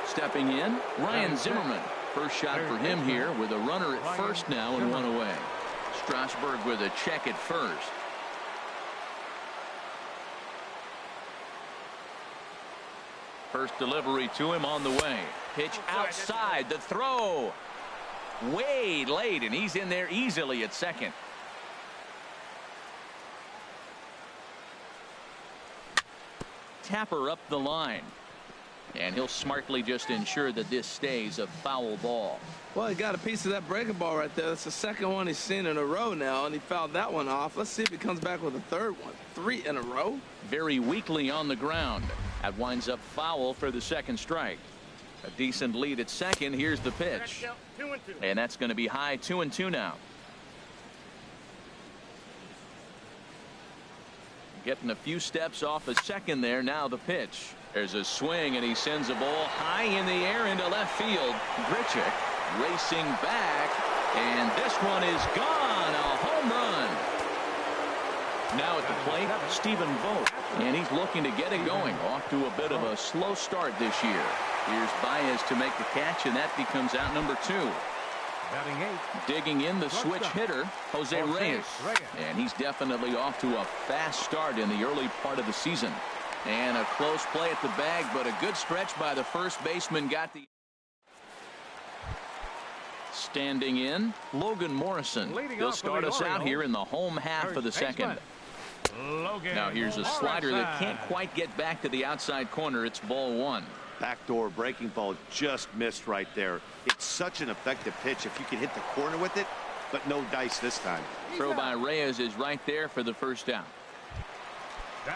Stepping in, Ryan Zimmerman. First shot for him here with a runner at first now and 1 away. Strasburg with a check at first. First delivery to him on the way. Pitch outside. The throw way late, and he's in there easily at second. Tapper up the line. And he'll smartly just ensure that this stays a foul ball. Well, he got a piece of that breaking ball right there. That's the second one he's seen in a row now, and he fouled that one off. Let's see if he comes back with a third one. 3 in a row. Very weakly on the ground. That winds up foul for the second strike. A decent lead at second. Here's the pitch. And that's going to be high, 2-2 now. Getting a few steps off a second there. Now the pitch. There's a swing, and he sends a ball high in the air into left field. Grichuk racing back, and this one is gone. A home run. Now at the plate, Stephen Vogt, and he's looking to get it going. Off to a bit of a slow start this year. Here's Baez to make the catch, and that becomes out number 2. Batting 8. Digging in the switch hitter, Jose Reyes. And he's definitely off to a fast start in the early part of the season. And a close play at the bag, but a good stretch by the first baseman. Got the standing in, Logan Morrison. He'll start us out here in the home half of the second. Now here's a slider that can't quite get back to the outside corner. It's ball 1. Backdoor breaking ball just missed right there. It's such an effective pitch if you can hit the corner with it, but no dice this time. Throw by Reyes is right there for the first down.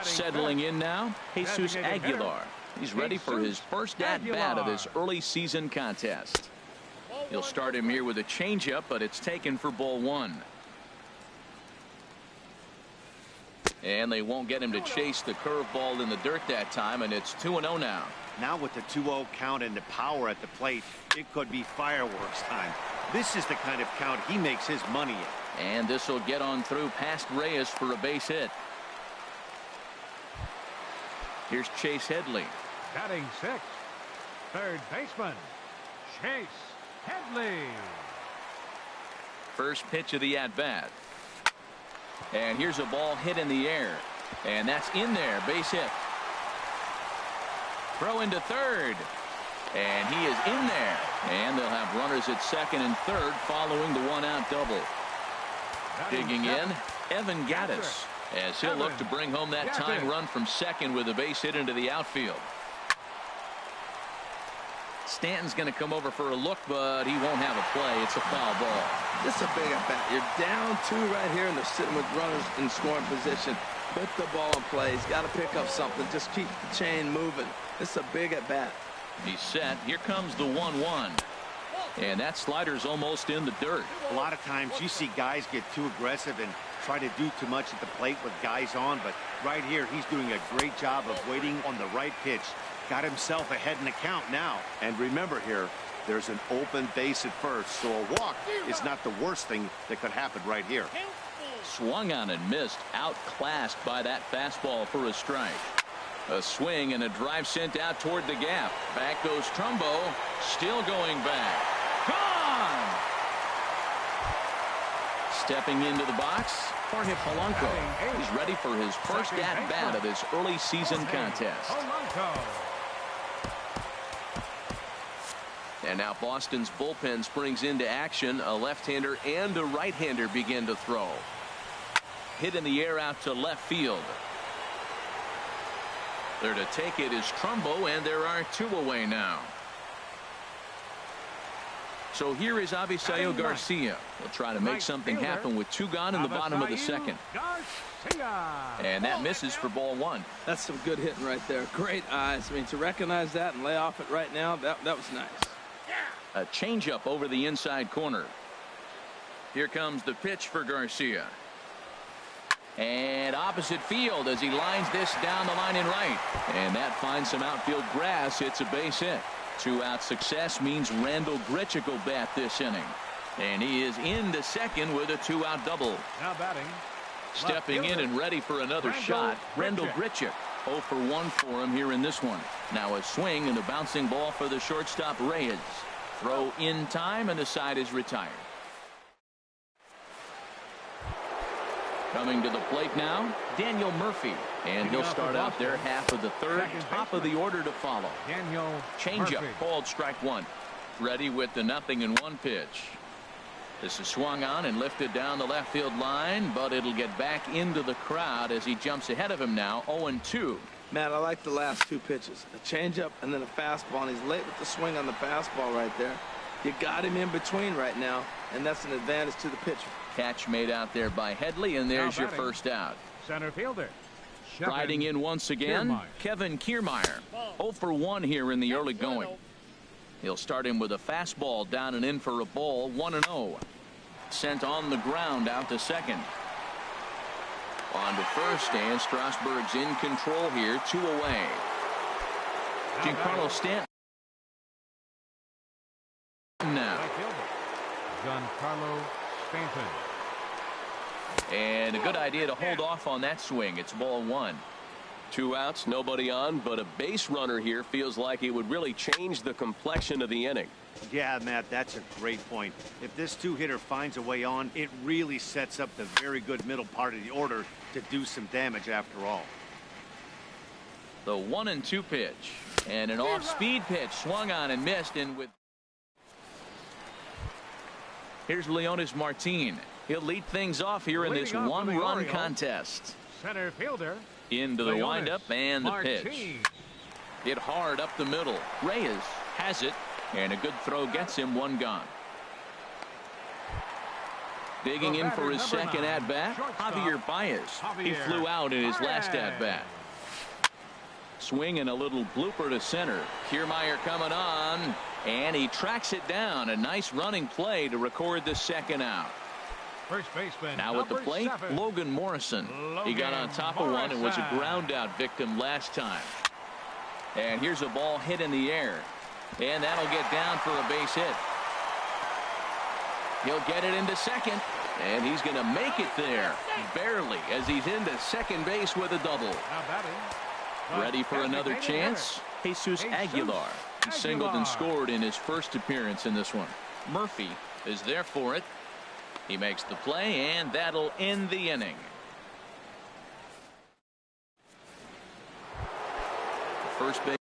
Settling in now, Jesus Aguilar. He's ready for his first at-bat of this early season contest. He'll start him here with a changeup, but it's taken for ball 1. And they won't get him to chase the curveball in the dirt that time, and it's 2-0 now. Now with the 2-0 count and the power at the plate, it could be fireworks time. This is the kind of count he makes his money in. And this will get on through past Reyes for a base hit. Here's Chase Headley. Batting 6. Third baseman, Chase Headley. First pitch of the at-bat. And here's a ball hit in the air. And that's in there. Base hit. Throw into third. And he is in there. And they'll have runners at second and third following the 1-out double. Digging in, Evan Gattis, as he'll look to bring home that tying run from second with a base hit into the outfield. Stanton's going to come over for a look, but he won't have a play. It's a foul ball. This is a big at-bat. You're down 2 right here, and they're sitting with runners in scoring position. Put the ball in play. He's got to pick up something. Just keep the chain moving. This is a big at-bat. He's set. Here comes the 1-1. And that slider's almost in the dirt. A lot of times you see guys get too aggressive and try to do too much at the plate with guys on, but right here he's doing a great job of waiting on the right pitch. Got himself ahead in the count now. And remember here, there's an open base at first, so a walk is not the worst thing that could happen right here. Swung on and missed, outclassed by that fastball for a strike. A swing and a drive sent out toward the gap. Back goes Trumbo, still going back. Gone! Stepping into the box, Jorge Polanco. He's ready for his first at-bat of this early season contest. And now Boston's bullpen springs into action. A left-hander and a right-hander begin to throw. Hit in the air out to left field. There to take it is Trumbo, and there are 2 away now. So here is Avisail Garcia. He'll try to make something happen with 2 gone in the bottom of the second. And that misses for ball 1. That's some good hitting right there. Great eyes. I mean, to recognize that and lay off it right now, that was nice. A changeup over the inside corner. Here comes the pitch for Garcia. And opposite field as he lines this down the line in right. And that finds some outfield grass. It's a base hit. 2-out success means Randall Grichuk will bat this inning. And he is into second with a 2-out double. Now batting. Stepping in and ready for another shot, Randall Grichuk. 0 for 1 for him here in this one. Now a swing and a bouncing ball for the shortstop Reyes. Throw in time, and the side is retired. Coming to the plate now, Daniel Murphy. And he'll start out there half of the third, top of the order to follow. Changeup, called strike 1. Ready with the 0-1 pitch. This is swung on and lifted down the left field line, but it'll get back into the crowd as he jumps ahead of him now, 0-2. Matt, I like the last two pitches. A changeup and then a fastball, and he's late with the swing on the fastball right there. You got him in between right now, and that's an advantage to the pitcher. Catch made out there by Headley, and there's your first out. Center fielder. Striding in once again, Kevin Kiermaier. 0 for 1 here in the early going. He'll start him with a fastball down and in for a ball. 1-0. Sent on the ground out to second. On to first, and Strasburg's in control here. 2 away. Giancarlo Stanton now. Giancarlo Stanton. And a good idea to hold off on that swing. It's ball 1. 2 outs, nobody on, but a base runner here feels like it would really change the complexion of the inning. Yeah, Matt, that's a great point. If this two-hitter finds a way on, it really sets up the very good middle part of the order to do some damage after all. The 1-2 pitch, and an off-speed pitch swung on and missed. And with here's Leonis Martin. He'll lead things off here in this one-run contest. Center fielder. Into the windup and the pitch. Hit hard up the middle. Reyes has it, and a good throw gets him 1 gone. Digging in for his second at-bat, Javier Baez. He flew out in his last at-bat. Swing and a little blooper to center. Kiermaier coming on, and he tracks it down. A nice running play to record the second out. First baseman, now at the plate, 7. Logan Morrison. He got on top of one and was a ground out victim last time. And here's a ball hit in the air, and that'll get down for a base hit. He'll get it into second, and he's going to make it there barely as he's into second base with a double. Ready for another chance? Jesus Aguilar. He singled and scored in his first appearance in this one. Murphy is there for it. He makes the play, and that'll end the inning. First base.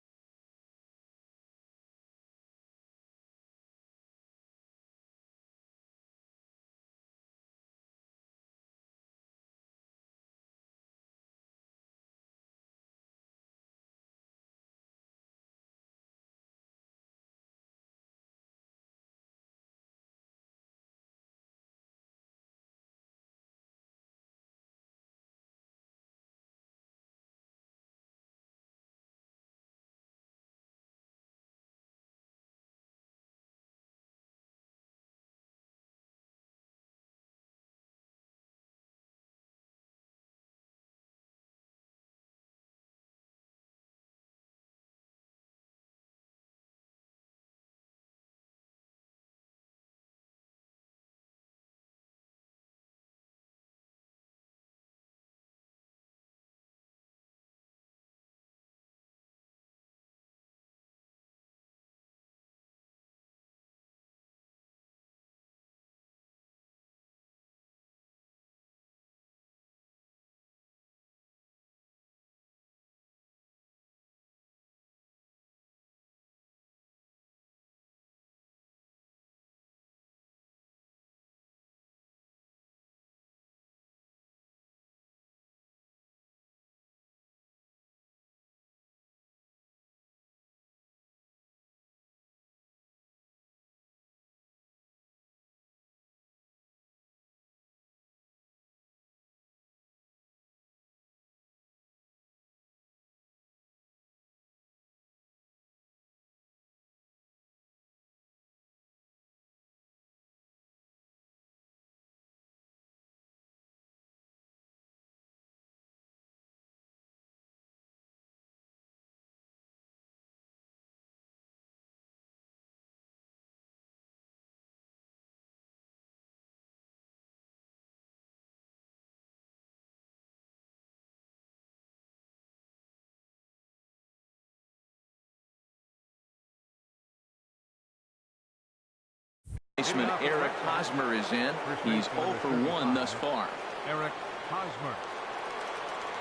Baseman Eric Hosmer is in. He's 0 for 1 thus far. Eric Hosmer.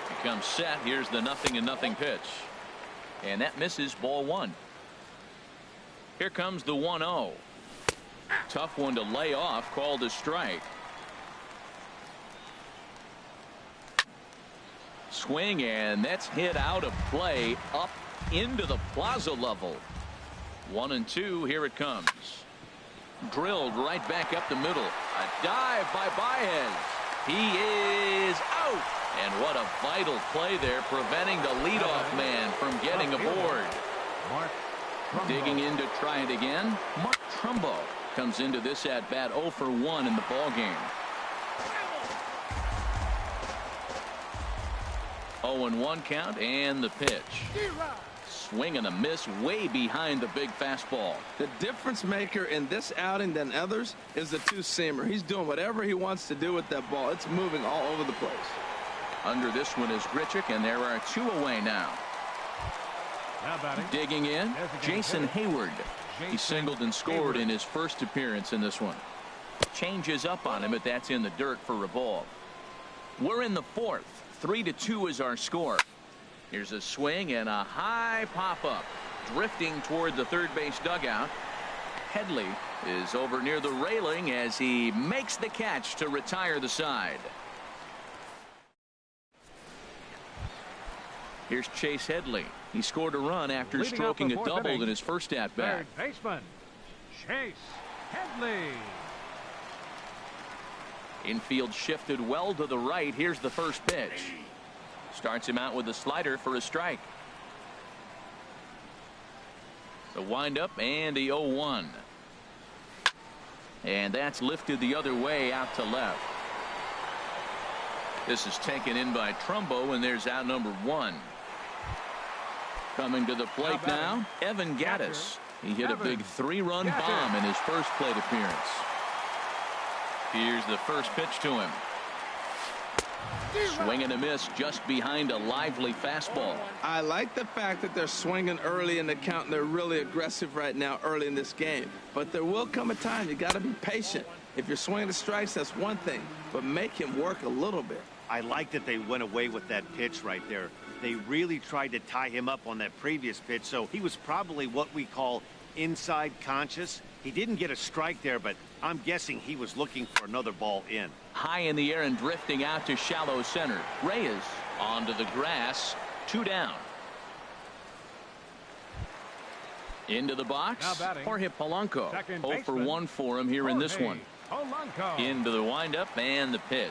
He comes set. Here's the 0-0 pitch. And that misses, ball 1. Here comes the 1-0. Tough one to lay off, called a strike. swing, and that's hit out of play up into the plaza level. 1-2. Here it comes. Drilled right back up the middle. A dive by Baez. He is out. And what a vital play there, preventing the leadoff man from getting aboard. Digging in to try it again. Mark Trumbo comes into this at bat 0 for 1 in the ball game. 0-1 count, and the pitch. Swing and a miss way behind the big fastball. The difference maker in this outing than others is the two-seamer. He's doing whatever he wants to do with that ball. It's moving all over the place. Under this one is Grichuk, and there are 2 away now. Digging in, Jason Hayward. He singled and scored in his first appearance in this one. Changes up on him, but that's in the dirt for a ball. We're in the 4th. 3-2 is our score. Here's a swing and a high pop-up. Drifting toward the third base dugout. Headley is over near the railing as he makes the catch to retire the side. Here's Chase Headley. He scored a run after stroking a double in his first at-bat. Third baseman, Chase Headley. Infield shifted well to the right. Here's the first pitch. Starts him out with a slider for a strike. The windup and the 0-1. And that's lifted the other way out to left. This is taken in by Trumbo, and there's out number 1. Coming to the plate now, Evan Gattis. He hit a big 3-run bomb in his first plate appearance. Here's the first pitch to him. Swing and a miss just behind a lively fastball. I like the fact that they're swinging early in the count, and they're really aggressive right now early in this game. But there will come a time you got to be patient. If you're swinging the strikes, that's one thing, but make him work a little bit. I like that they went away with that pitch right there. They really tried to tie him up on that previous pitch, so he was probably what we call inside conscious. He didn't get a strike there, but I'm guessing he was looking for another ball in. High in the air and drifting out to shallow center. Reyes onto the grass. 2 down. Into the box. Jorge Polanco. 0 for 1 for him here in this one. Into the windup and the pitch.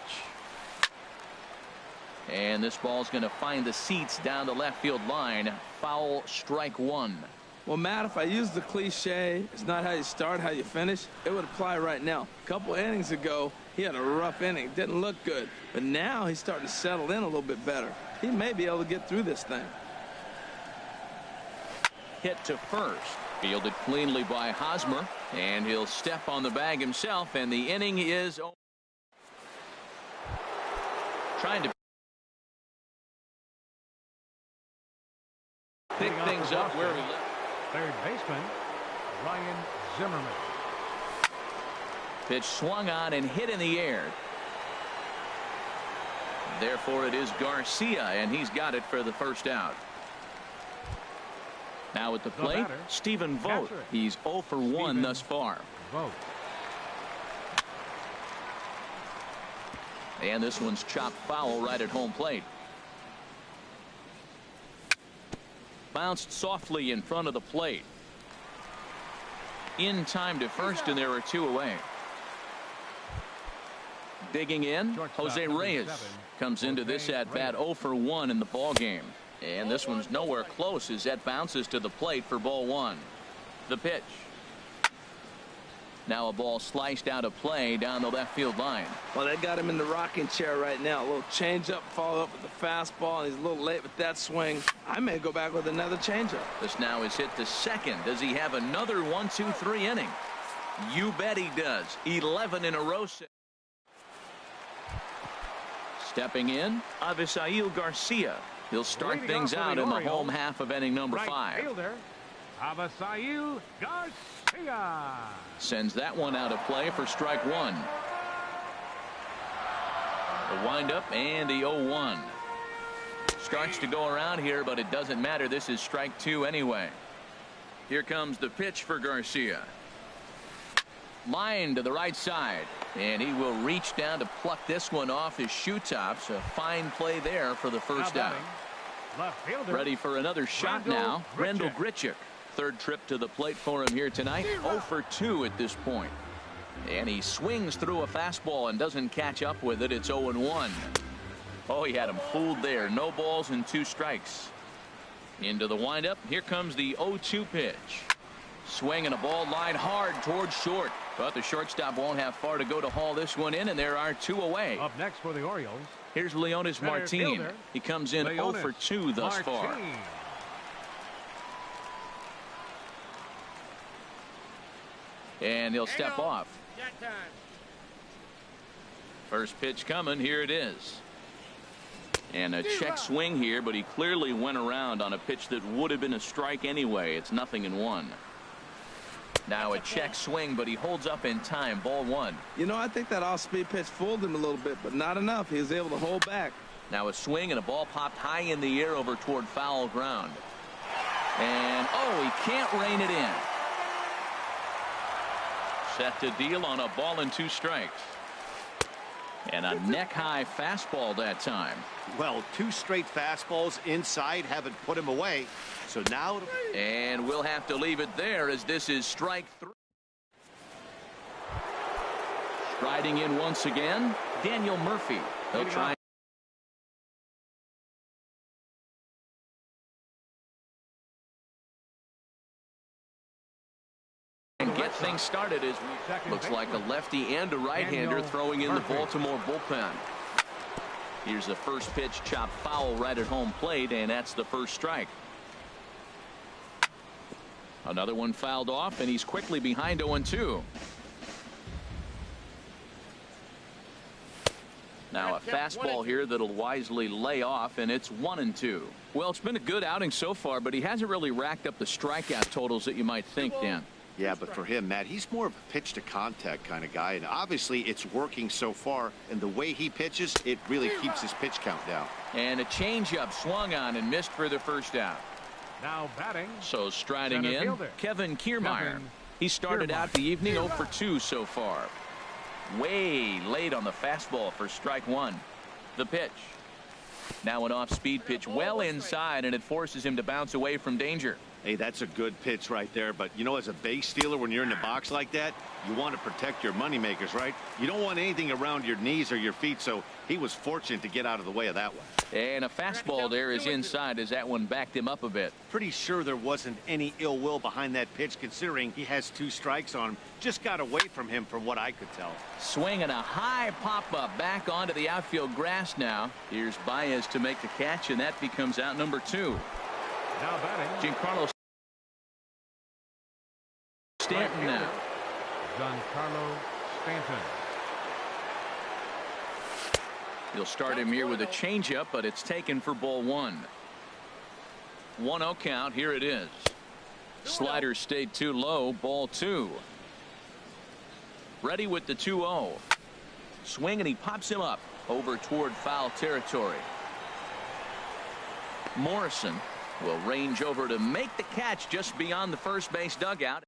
And this ball's going to find the seats down the left field line. Foul, strike 1. Well, Matt, if I use the cliche, it's not how you start, how you finish, it would apply right now. A couple innings ago, he had a rough inning. Didn't look good. But now he's starting to settle in a little bit better. He may be able to get through this thing. Hit to first. Fielded cleanly by Hosmer. And he'll step on the bag himself. And the inning is over. Trying to pick things up where we left. Third baseman, Ryan Zimmerman. Pitch swung on and hit in the air. Therefore, it is Garcia, and he's got it for the first out. Now at the plate, Stephen Vogt. He's 0 for 1 thus far. Vogt. And this one's chopped foul right at home plate. Bounced softly in front of the plate. In time to first, and there are 2 away. Digging in, Jose Reyes comes into this at bat 0 for 1 in the ball game. And this one's nowhere close as that bounces to the plate for ball 1. The pitch. Now a ball sliced out of play down the left field line. Well, they got him in the rocking chair right now. A little changeup, follow up with the fastball, and he's a little late with that swing. I may go back with another changeup. This now is hit to second. Does he have another 1-2-3 inning? You bet he does. 11 in a row. Stepping in, Avisail Garcia. He'll start things out in the home half of inning number 5. Fielder, Avisail Garcia. Sends that one out of play for strike 1. The windup and the 0-1. Starts to go around here, but it doesn't matter. This is strike 2 anyway. Here comes the pitch for Garcia. Line to the right side. And he will reach down to pluck this one off his shoe tops. A fine play there for the first out. Ready for another shot now. Randall Grichuk. Third trip to the plate for him here tonight. 0 for 2 at this point. And he swings through a fastball and doesn't catch up with it. It's 0-1. Oh, he had him fooled there. No balls and 2 strikes. Into the windup. Here comes the 0-2 pitch. Swing and a ball line hard towards short. But the shortstop won't have far to go to haul this one in, and there are 2 away. Up next for the Orioles. Here's Leonis Martin. He comes in 0 for 2 thus far. And he'll step off. First pitch coming. Here it is. And a check swing here, but he clearly went around on a pitch that would have been a strike anyway. It's 0-1. Now a check swing, but he holds up in time. Ball 1. You know, I think that off-speed pitch fooled him a little bit, but not enough. He was able to hold back. Now a swing and a ball popped high in the air over toward foul ground. And, oh, he can't rein it in. Set to deal on a ball and 2 strikes. And a neck-high fastball that time. Well, 2 straight fastballs inside haven't put him away. So now. And we'll have to leave it there as this is strike 3. Striding in once again, Daniel Murphy. He'll try. And get things started as we looks like a lefty and a right-hander throwing in the Baltimore bullpen. Here's the first pitch, chopped foul right at home plate, and that's the first strike. Another one fouled off, and he's quickly behind 0-2. Now a fastball here that'll wisely lay off, and it's 1-2. Well, it's been a good outing so far, but he hasn't really racked up the strikeout totals that you might think, Dan. Yeah, but for him, Matt, he's more of a pitch to contact kind of guy, and obviously it's working so far, and the way he pitches, it really keeps his pitch count down. And a changeup swung on and missed for the first out. Now batting. So striding in, fielder. Kevin Kiermaier. He started out the evening 0 for 2 so far. Way late on the fastball for strike 1. The pitch. Now an off-speed pitch well inside, and it forces him to bounce away from danger. Hey, that's a good pitch right there. But, you know, as a base stealer, when you're in the box like that, you want to protect your moneymakers, right? You don't want anything around your knees or your feet, so he was fortunate to get out of the way of that one. And a fastball there is inside as that one backed him up a bit. Pretty sure there wasn't any ill will behind that pitch, considering he has 2 strikes on him. Just got away from him from what I could tell. Swinging a high pop-up back onto the outfield grass now. Here's Baez to make the catch, and that becomes out number 2. Now batting. Giancarlo Stanton now. Giancarlo Stanton. He'll start him here with a changeup, but it's taken for ball 1. 1-0 count. Here it is. Slider stayed too low. Ball 2. Ready with the 2-0. Swing, and he pops him up over toward foul territory. Morrison will range over to make the catch just beyond the first base dugout.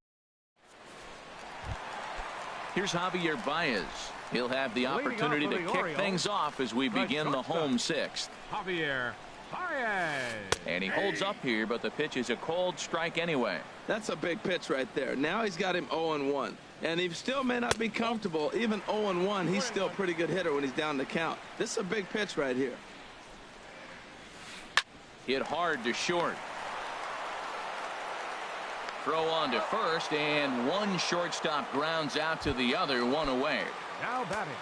Here's Javier Baez. He'll have the opportunity to kick things off as we begin the home 6th. Javier Baez. And he holds up here, but the pitch is a cold strike anyway. That's a big pitch right there. Now he's got him 0-1. And he still may not be comfortable. Even 0-1, he's still a pretty good hitter when he's down the count. This is a big pitch right here. Hit hard to short. Throw on to first, and one shortstop grounds out to the other, 1 away. Now batting.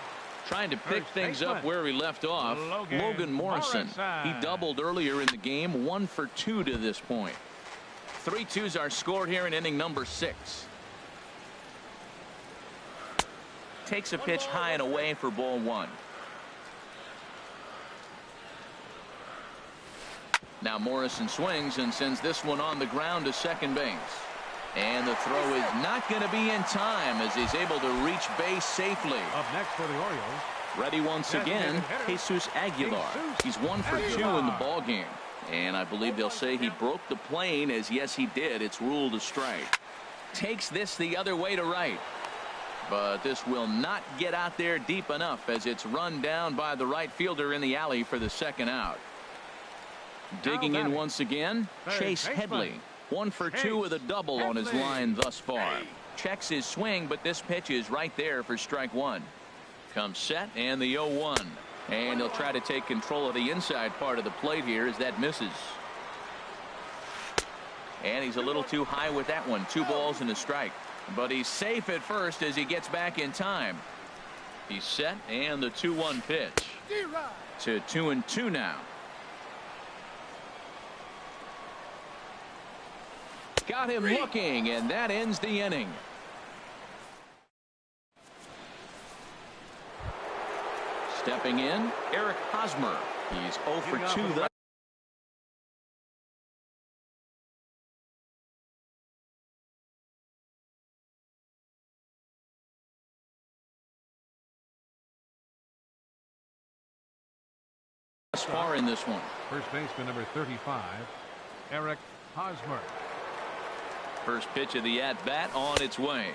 Trying to pick things up where we left off. Logan Morrison. He doubled earlier in the game, 1 for 2 to this point. 3-2s are scored here in inning number 6. Takes a pitch high and away for ball 1. Now Morrison swings and sends this one on the ground to second base. And the throw is not going to be in time as he's able to reach base safely. Up next for the Orioles. Ready once again, Jesus Aguilar. He's 1 for 2 in the ball game. And I believe they'll say he broke the plane, as yes he did. It's ruled a strike. Takes this the other way to right. But this will not get out there deep enough as it's run down by the right fielder in the alley for the second out. Digging in once again, Chase Headley. 1 for 2 with a double on his line thus far. Checks his swing, but this pitch is right there for strike one. Comes set and the 0-1. And he'll try to take control of the inside part of the plate here as that misses. And he's a little too high with that one. 2 balls and a strike. But he's safe at first as he gets back in time. He's set and the 2-1 pitch. To 2-2 now. Got him looking, and that ends the inning. Stepping in, Eric Hosmer. He's 0 for 2 thus. Far in this one. First baseman number 35, Eric Hosmer. First pitch of the at-bat on its way.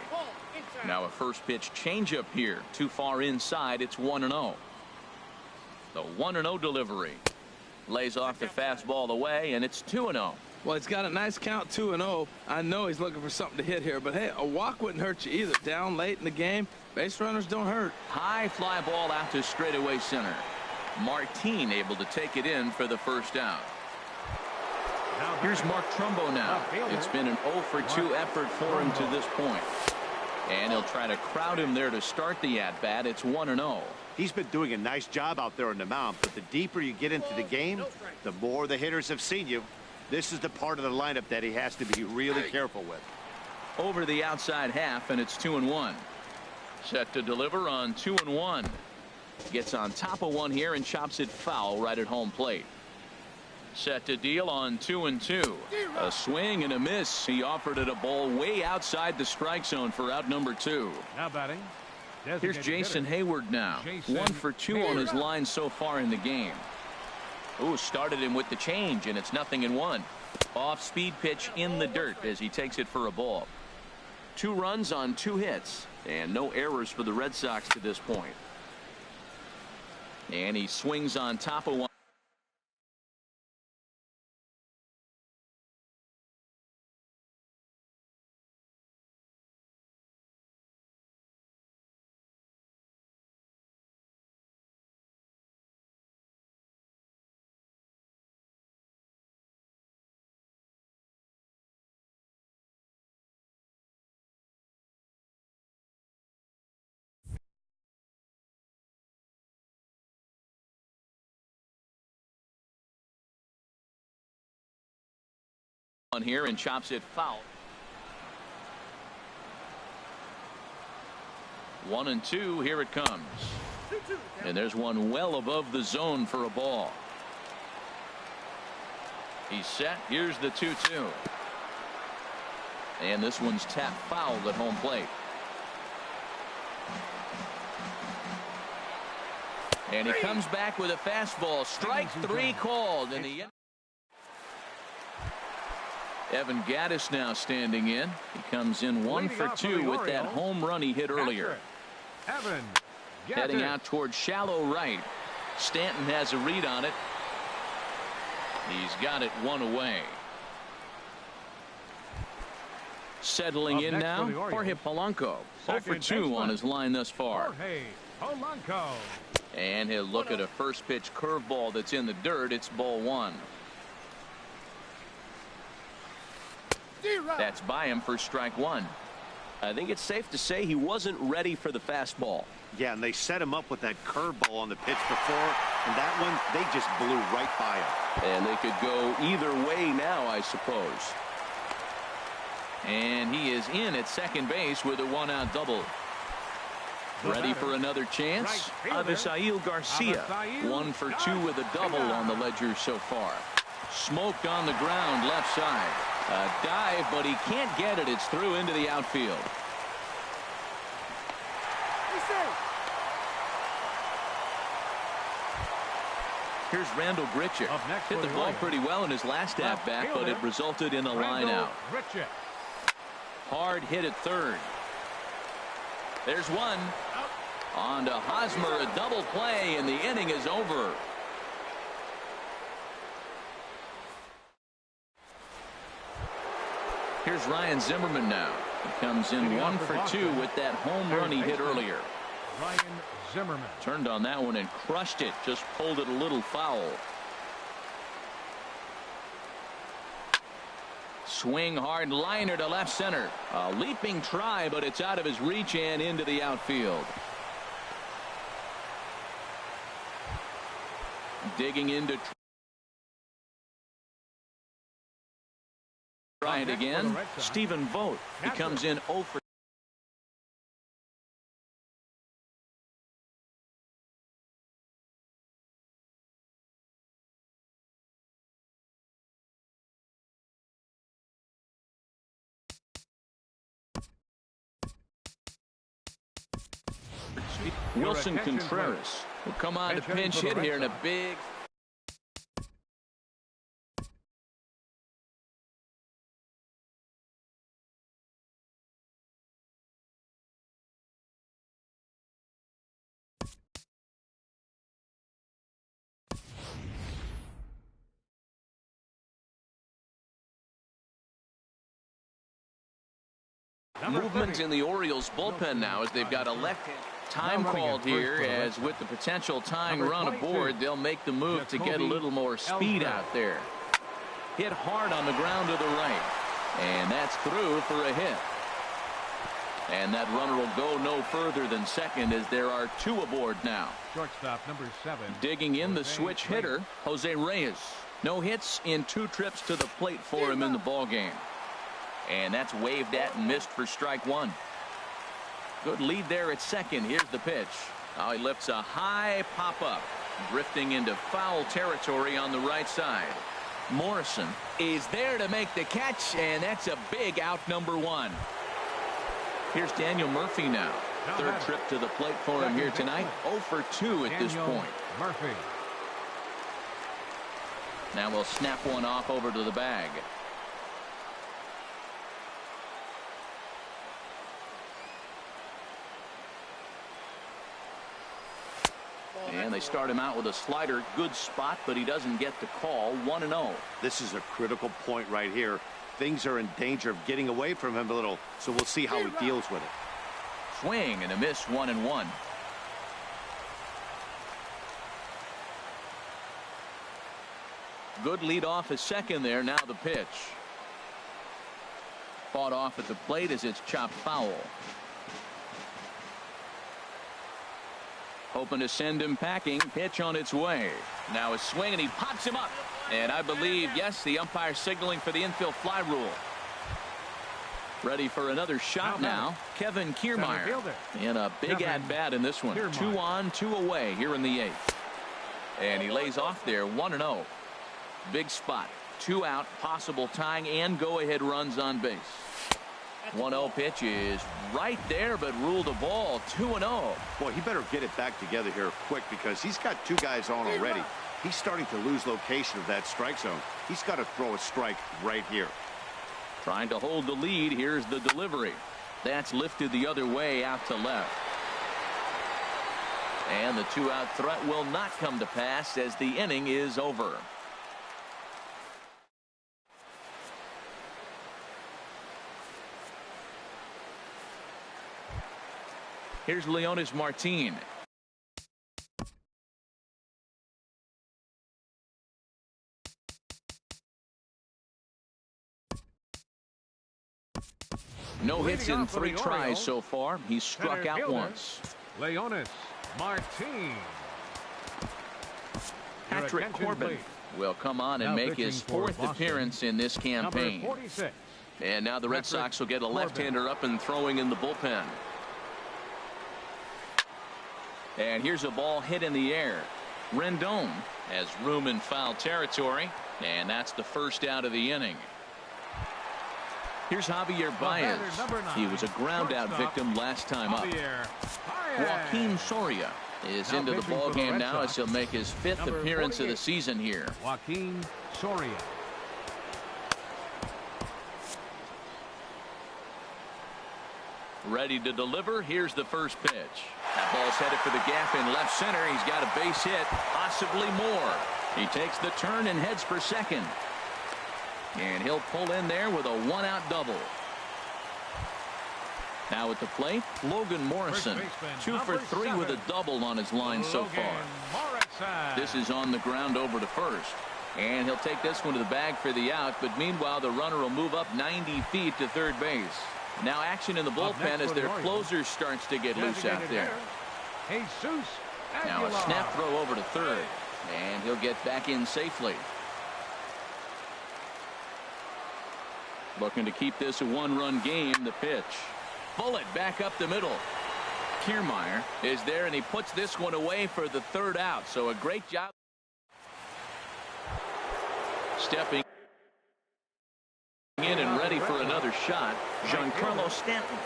Now a first pitch changeup here. Too far inside. It's 1-0. The 1-0 delivery. Lays off the fastball away, and it's 2-0. Well, he's got a nice count, 2-0. I know he's looking for something to hit here, but hey, a walk wouldn't hurt you either. Down late in the game, base runners don't hurt. High fly ball out to straightaway center. Martin able to take it in for the first out. Here's Mark Trumbo now. It's been an 0 for 2 effort for him to this point. And he'll try to crowd him there to start the at-bat. It's 1-0. He's been doing a nice job out there on the mound, but the deeper you get into the game, the more the hitters have seen you. This is the part of the lineup that he has to be really careful with. Over the outside half, and it's 2-1. Set to deliver on 2-1. Gets on top of one here and chops it foul right at home plate. Set to deal on 2-2. A swing and a miss. He offered it a ball way outside the strike zone for out number 2. Now batting. Here's Jason Hayward now. 1 for 2 on his line so far in the game. Ooh, started him with the change, and it's 0-1. Off speed pitch in the dirt as he takes it for a ball. 2 runs on 2 hits, and no errors for the Red Sox to this point. And he swings on top of one. On here and chops it foul. 1-2. Here it comes. And there's one well above the zone for a ball. He's set. Here's the 2-2. And this one's tapped foul at home plate. And he comes back with a fastball. Strike 3 called in the end. Evan Gattis now standing in. He comes in 1 for 2 with that home run he hit earlier. Evan Gattis. Heading out towards shallow right. Stanton has a read on it. He's got it 1 away. Settling in now, Jorge Polanco. 0 for 2 on his line thus far. Jorge Polanco. And he'll look at a first pitch curveball that's in the dirt. It's ball 1. That's by him for strike 1. I think it's safe to say he wasn't ready for the fastball. Yeah, and they set him up with that curveball on the pitch before, and that one, they just blew right by him. And they could go either way now, I suppose. And he is in at second base with a 1-out double. Ready for another chance? Avisail Garcia. 1 for 2 with a double on the ledger so far. Smoked on the ground left side. A dive, but he can't get it. It's through into the outfield. Here's Randall Grichuk. Hit the ball pretty well in his last at-bat, but it resulted in a line out. Hard hit at third. There's one. On to Hosmer, a double play, and the inning is over. Here's Ryan Zimmerman now. He comes in 1 for 2 with that home run he hit earlier. Ryan Zimmerman. Turned on that one and crushed it. Just pulled it a little foul. Swing hard liner to left center. A leaping try, but it's out of his reach and into the outfield. Digging into. Try it again. Stephen Vogt. He comes in 0 for. Wilson Contreras will come on to pinch hit here in a big. Movement in the Orioles bullpen now as they've got a left-hand time called here, as with the potential tying run aboard, they'll make the move to get a little more speed out there. Hit hard on the ground to the right, and that's through for a hit. And that runner will go no further than second as there are 2 aboard now. Shortstop number 7. Digging in the switch hitter, Jose Reyes. No hits in 2 trips to the plate for him in the ballgame. And that's waved at and missed for strike 1. Good lead there at second. Here's the pitch. Now he lifts a high pop-up, drifting into foul territory on the right side. Morrison is there to make the catch, and that's a big out, number 1. Here's Daniel Murphy now. Third trip to the plate for him here tonight. 0 for 2 at this point. Murphy. Now we'll snap one off over to the bag. And they start him out with a slider. Good spot, but he doesn't get the call. 1-0. This is a critical point right here. Things are in danger of getting away from him a little, so we'll see how he deals with it. Swing and a miss. 1-1. Good lead off at second there. Now the pitch. Fought off at the plate as it's chopped foul. Hoping to send him packing. Pitch on its way. Now a swing, and he pops him up. And I believe, yes, the umpire signaling for the infield fly rule. Ready for another shot now. Kevin Kiermaier in a big at-bat in this one. 2 on, 2 away here in the 8th. And he lays off there. 1-0. Big spot. 2 out. Possible tying and go-ahead runs on base. 1-0 pitch is right there, but ruled a ball. 2-0. Boy, he better get it back together here quick, because he's got 2 guys on already. He's starting to lose location of that strike zone. He's got to throw a strike right here. Trying to hold the lead. Here's the delivery. That's lifted the other way out to left. And the 2-out threat will not come to pass as the inning is over. Here's Leonis Martin. No hits in 3 tries so far. He's struck out once. Leonis Martin. Patrick Corbin will come on and make his 4th appearance in this campaign. And now the Red Sox will get a left-hander up and throwing in the bullpen. And here's a ball hit in the air. Rendon has room in foul territory, and that's the first out of the inning. Here's Javier Baez. He was a ground out victim last time up. Joaquin Soria is into the ball game now as he'll make his 5th appearance of the season here. Joaquin Soria. Ready to deliver. Here's the first pitch. That ball's headed for the gap in left center. He's got a base hit, possibly more. He takes the turn and heads for second. And he'll pull in there with a one-out double. Now at the plate, Logan Morrison. 2 for 3 with a double on his line so far. This is on the ground over to first. And he'll take this one to the bag for the out. But meanwhile, the runner will move up 90 feet to third base. Now action in the bullpen as their closer starts to get loose out there. Now a snap throw over to third. And he'll get back in safely. Looking to keep this a one-run game. The pitch. Bullet back up the middle. Kiermaier is there, and he puts this one away for the third out. So a great job. Stepping in and ready for another shot. Giancarlo Stanton.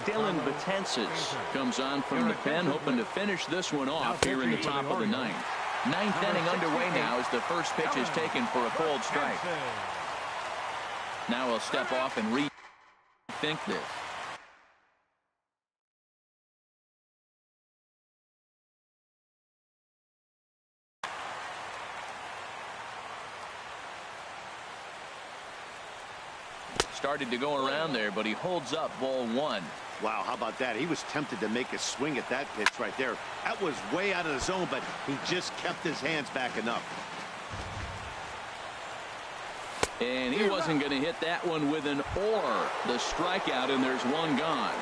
Dylan Betances comes on from the pen, hoping to finish this one off here in the top of the ninth. Ninth inning underway now as the first pitch is taken for a cold strike. Now he'll step off and rethink this. Started to go around there, but he holds up ball one. Wow, how about that? He was tempted to make a swing at that pitch right there. That was way out of the zone, but he just kept his hands back enough. And he wasn't going to hit that one with an or. The strikeout, and there's one gone.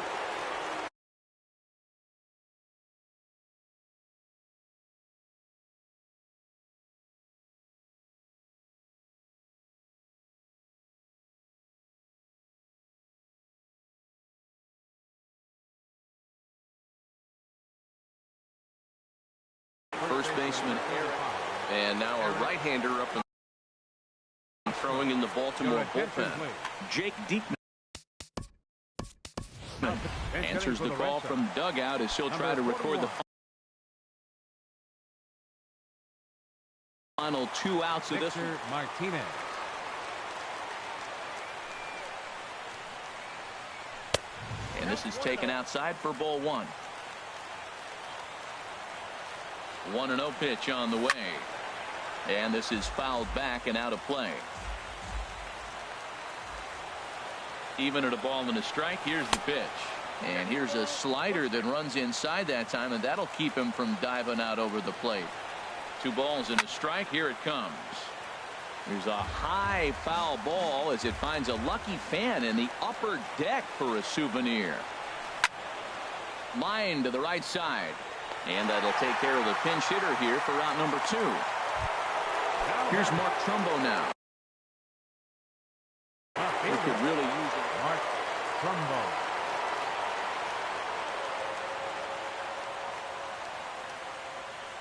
First baseman, and now a right-hander up and throwing in the Baltimore bullpen. Jake Diekman answers the call from dugout as he'll try to record the final 2 outs of this one. Martinez. And this is taken outside for ball one. 1-0 pitch on the way. And this is fouled back and out of play. Even at a ball and a strike, here's the pitch. And here's a slider that runs inside that time, and that'll keep him from diving out over the plate. 2 balls and a strike. Here it comes. There's a high foul ball as it finds a lucky fan in the upper deck for a souvenir. Line to the right side. And that'll take care of the pinch hitter here for route number 2. Here's Mark Trumbo now. He could really use it. Mark Trumbo.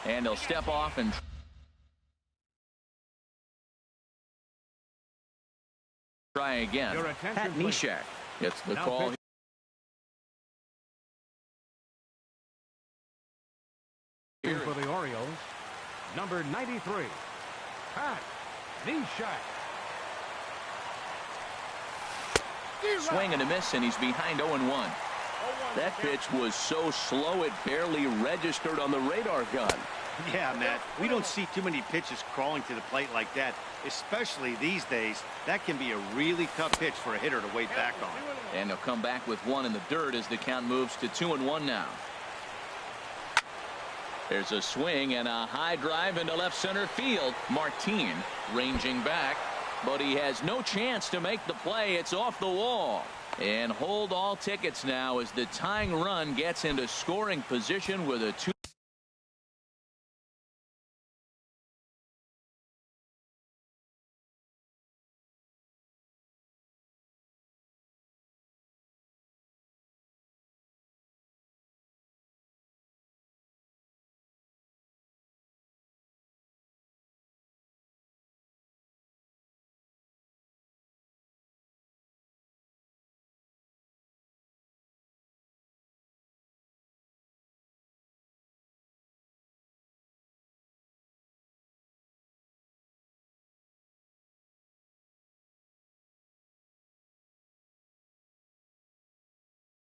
And he'll step off and try again. Pat Neshek gets the call. For the Orioles, number 93, Pat Neshek. Swing and a miss, and he's behind 0-1. That pitch was so slow it barely registered on the radar gun. Yeah, Matt, we don't see too many pitches crawling to the plate like that, especially these days. That can be a really tough pitch for a hitter to wait back on. And he'll come back with one in the dirt as the count moves to 2-1 now. There's a swing and a high drive into left center field. Martin ranging back, but he has no chance to make the play. It's off the wall. And hold all tickets now as the tying run gets into scoring position with a 2.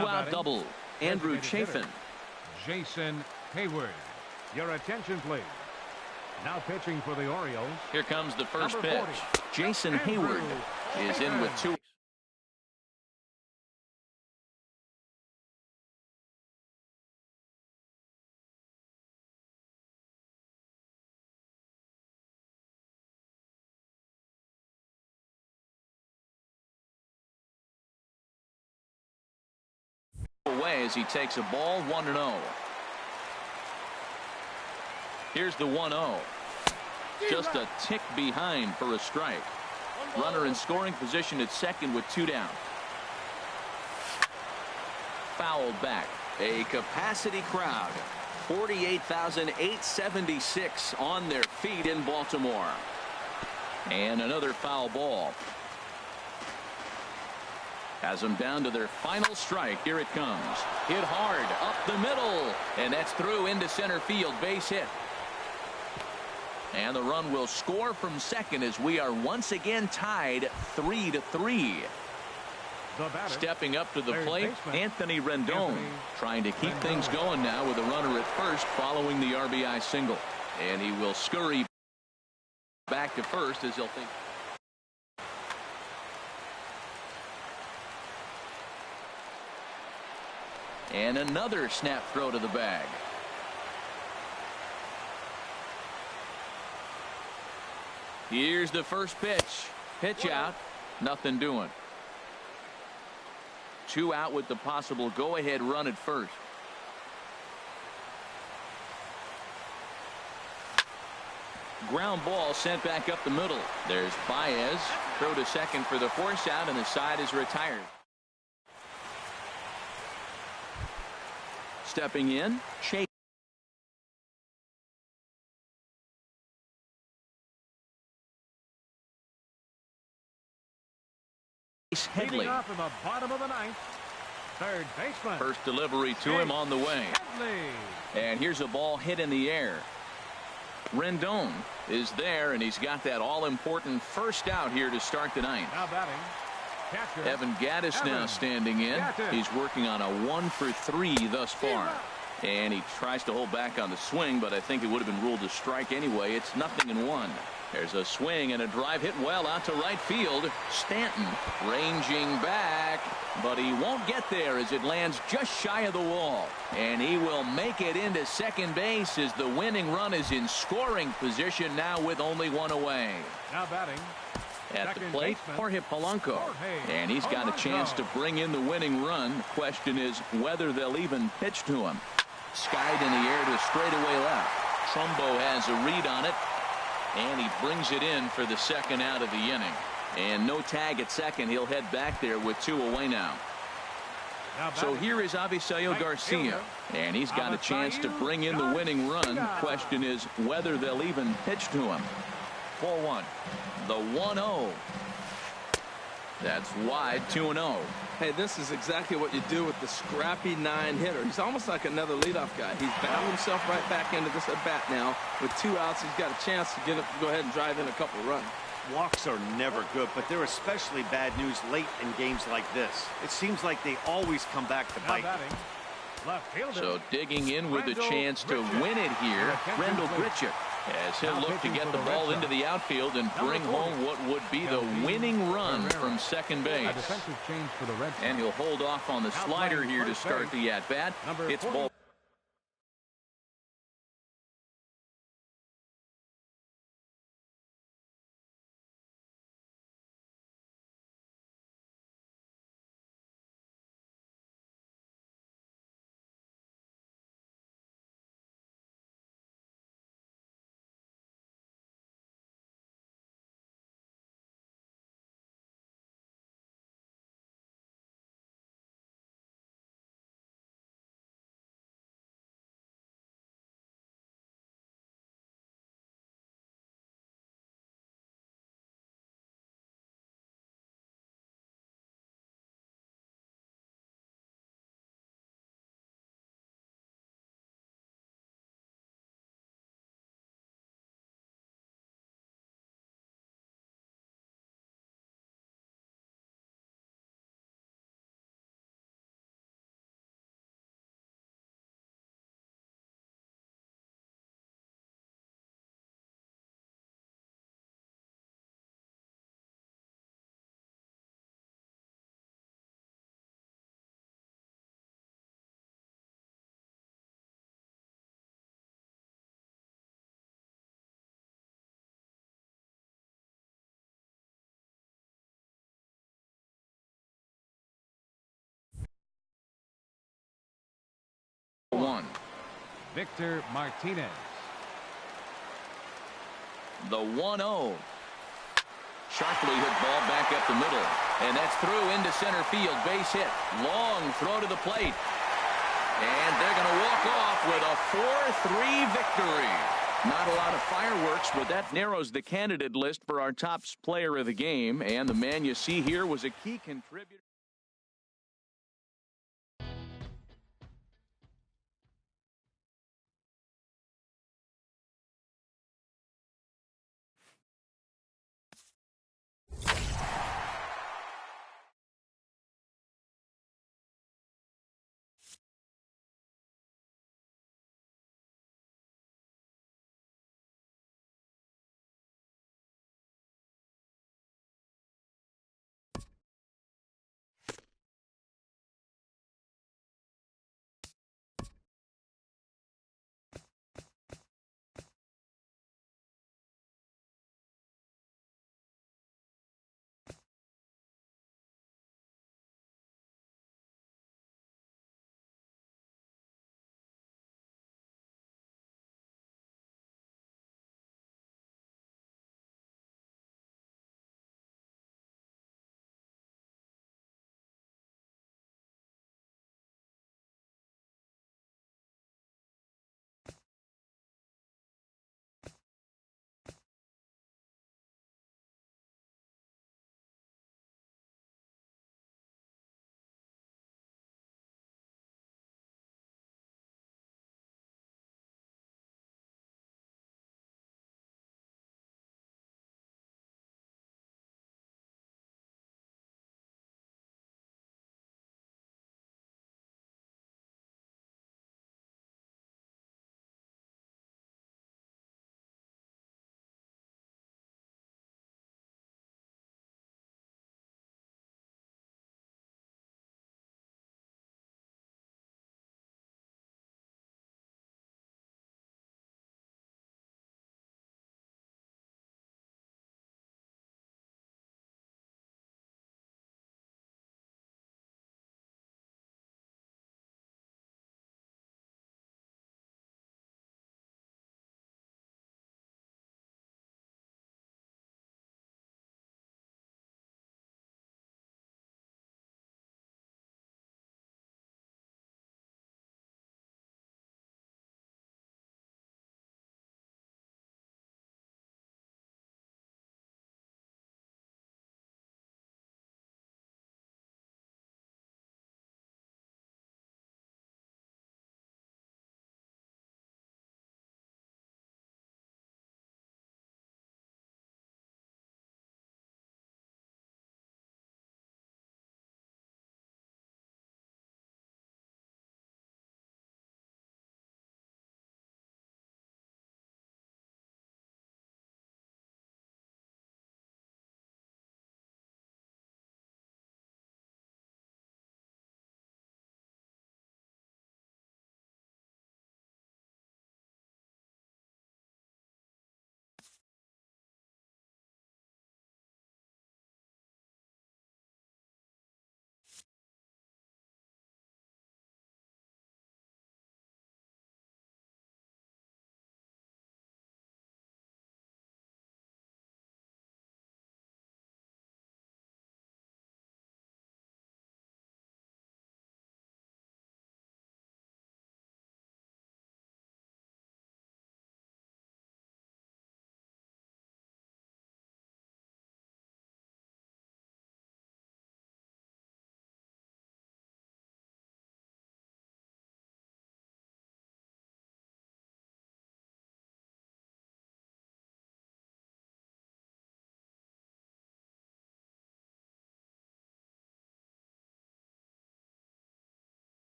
Two-out double. Andrew Chafin. Jason Hayward. Your attention, please. Now pitching for the Orioles. Here comes the first Number pitch. 40. Jason Hayward is in with two. Away as he takes a ball 1-0. Here's the 1-0. Just a tick behind for a strike. Runner in scoring position at second with 2 down. Fouled back. A capacity crowd. 48,876 on their feet in Baltimore. And another foul ball. Has them down to their final strike. Here it comes. Hit hard up the middle. And that's through into center field. Base hit. And the run will score from second as we are once again tied 3-3. Stepping up to the plate, Anthony Rendon trying to keep things going now with a runner at first following the RBI single. And he will scurry back to first as he'll think. And another snap throw to the bag. Here's the first pitch. Pitch out. Nothing doing. 2 out with the possible go-ahead run at first. Ground ball sent back up the middle. There's Baez. Throw to second for the force out, and the side is retired. Stepping in, Chase. Headley. Off in the bottom of the ninth. Third baseman. First delivery to him on the way. Headley. And here's a ball hit in the air. Rendon is there, and he's got that all-important first out here to start the ninth. Now batting. Catcher. Evan Gaddis now standing in. He's working on a 1-for-3 thus far. And he tries to hold back on the swing, but I think it would have been ruled a strike anyway. It's 0-1. There's a swing and a drive hit well out to right field. Stanton ranging back, but he won't get there as it lands just shy of the wall. And he will make it into second base as the winning run is in scoring position now with only 1 away. Now batting. At the plate, Jorge Polanco. And he's got a chance to bring in the winning run. The question is whether they'll even pitch to him. Skied in the air to straightaway left. Trumbo has a read on it. And he brings it in for the second out of the inning. And no tag at second. He'll head back there with 2 away now. So here is Avisaíl Garcia. And he's got a chance to bring in the winning run. Question is whether they'll even pitch to him. 4-1. The 1-0. That's wide. 2-0. Hey, this is exactly what you do with the scrappy 9-hitter. He's almost like another leadoff guy. He's battled himself right back into this at bat now. With 2 outs, he's got a chance to get it, go ahead and drive in a couple runs. Walks are never good, but they're especially bad news late in games like this. It seems like they always come back to bite. So digging in with a chance to win it here, Rendell Grichuk, as he'll look to get the ball into the outfield and bring home what would be the winning run from second base. And he'll hold off on the slider here to start the at-bat. It's ball. Victor Martinez. The 1-0. Sharply hit ball back up the middle. And that's through into center field. Base hit. Long throw to the plate. And they're going to walk off with a 4-3 victory. Not a lot of fireworks, but that narrows the candidate list for our top player of the game. And the man you see here was a key contributor.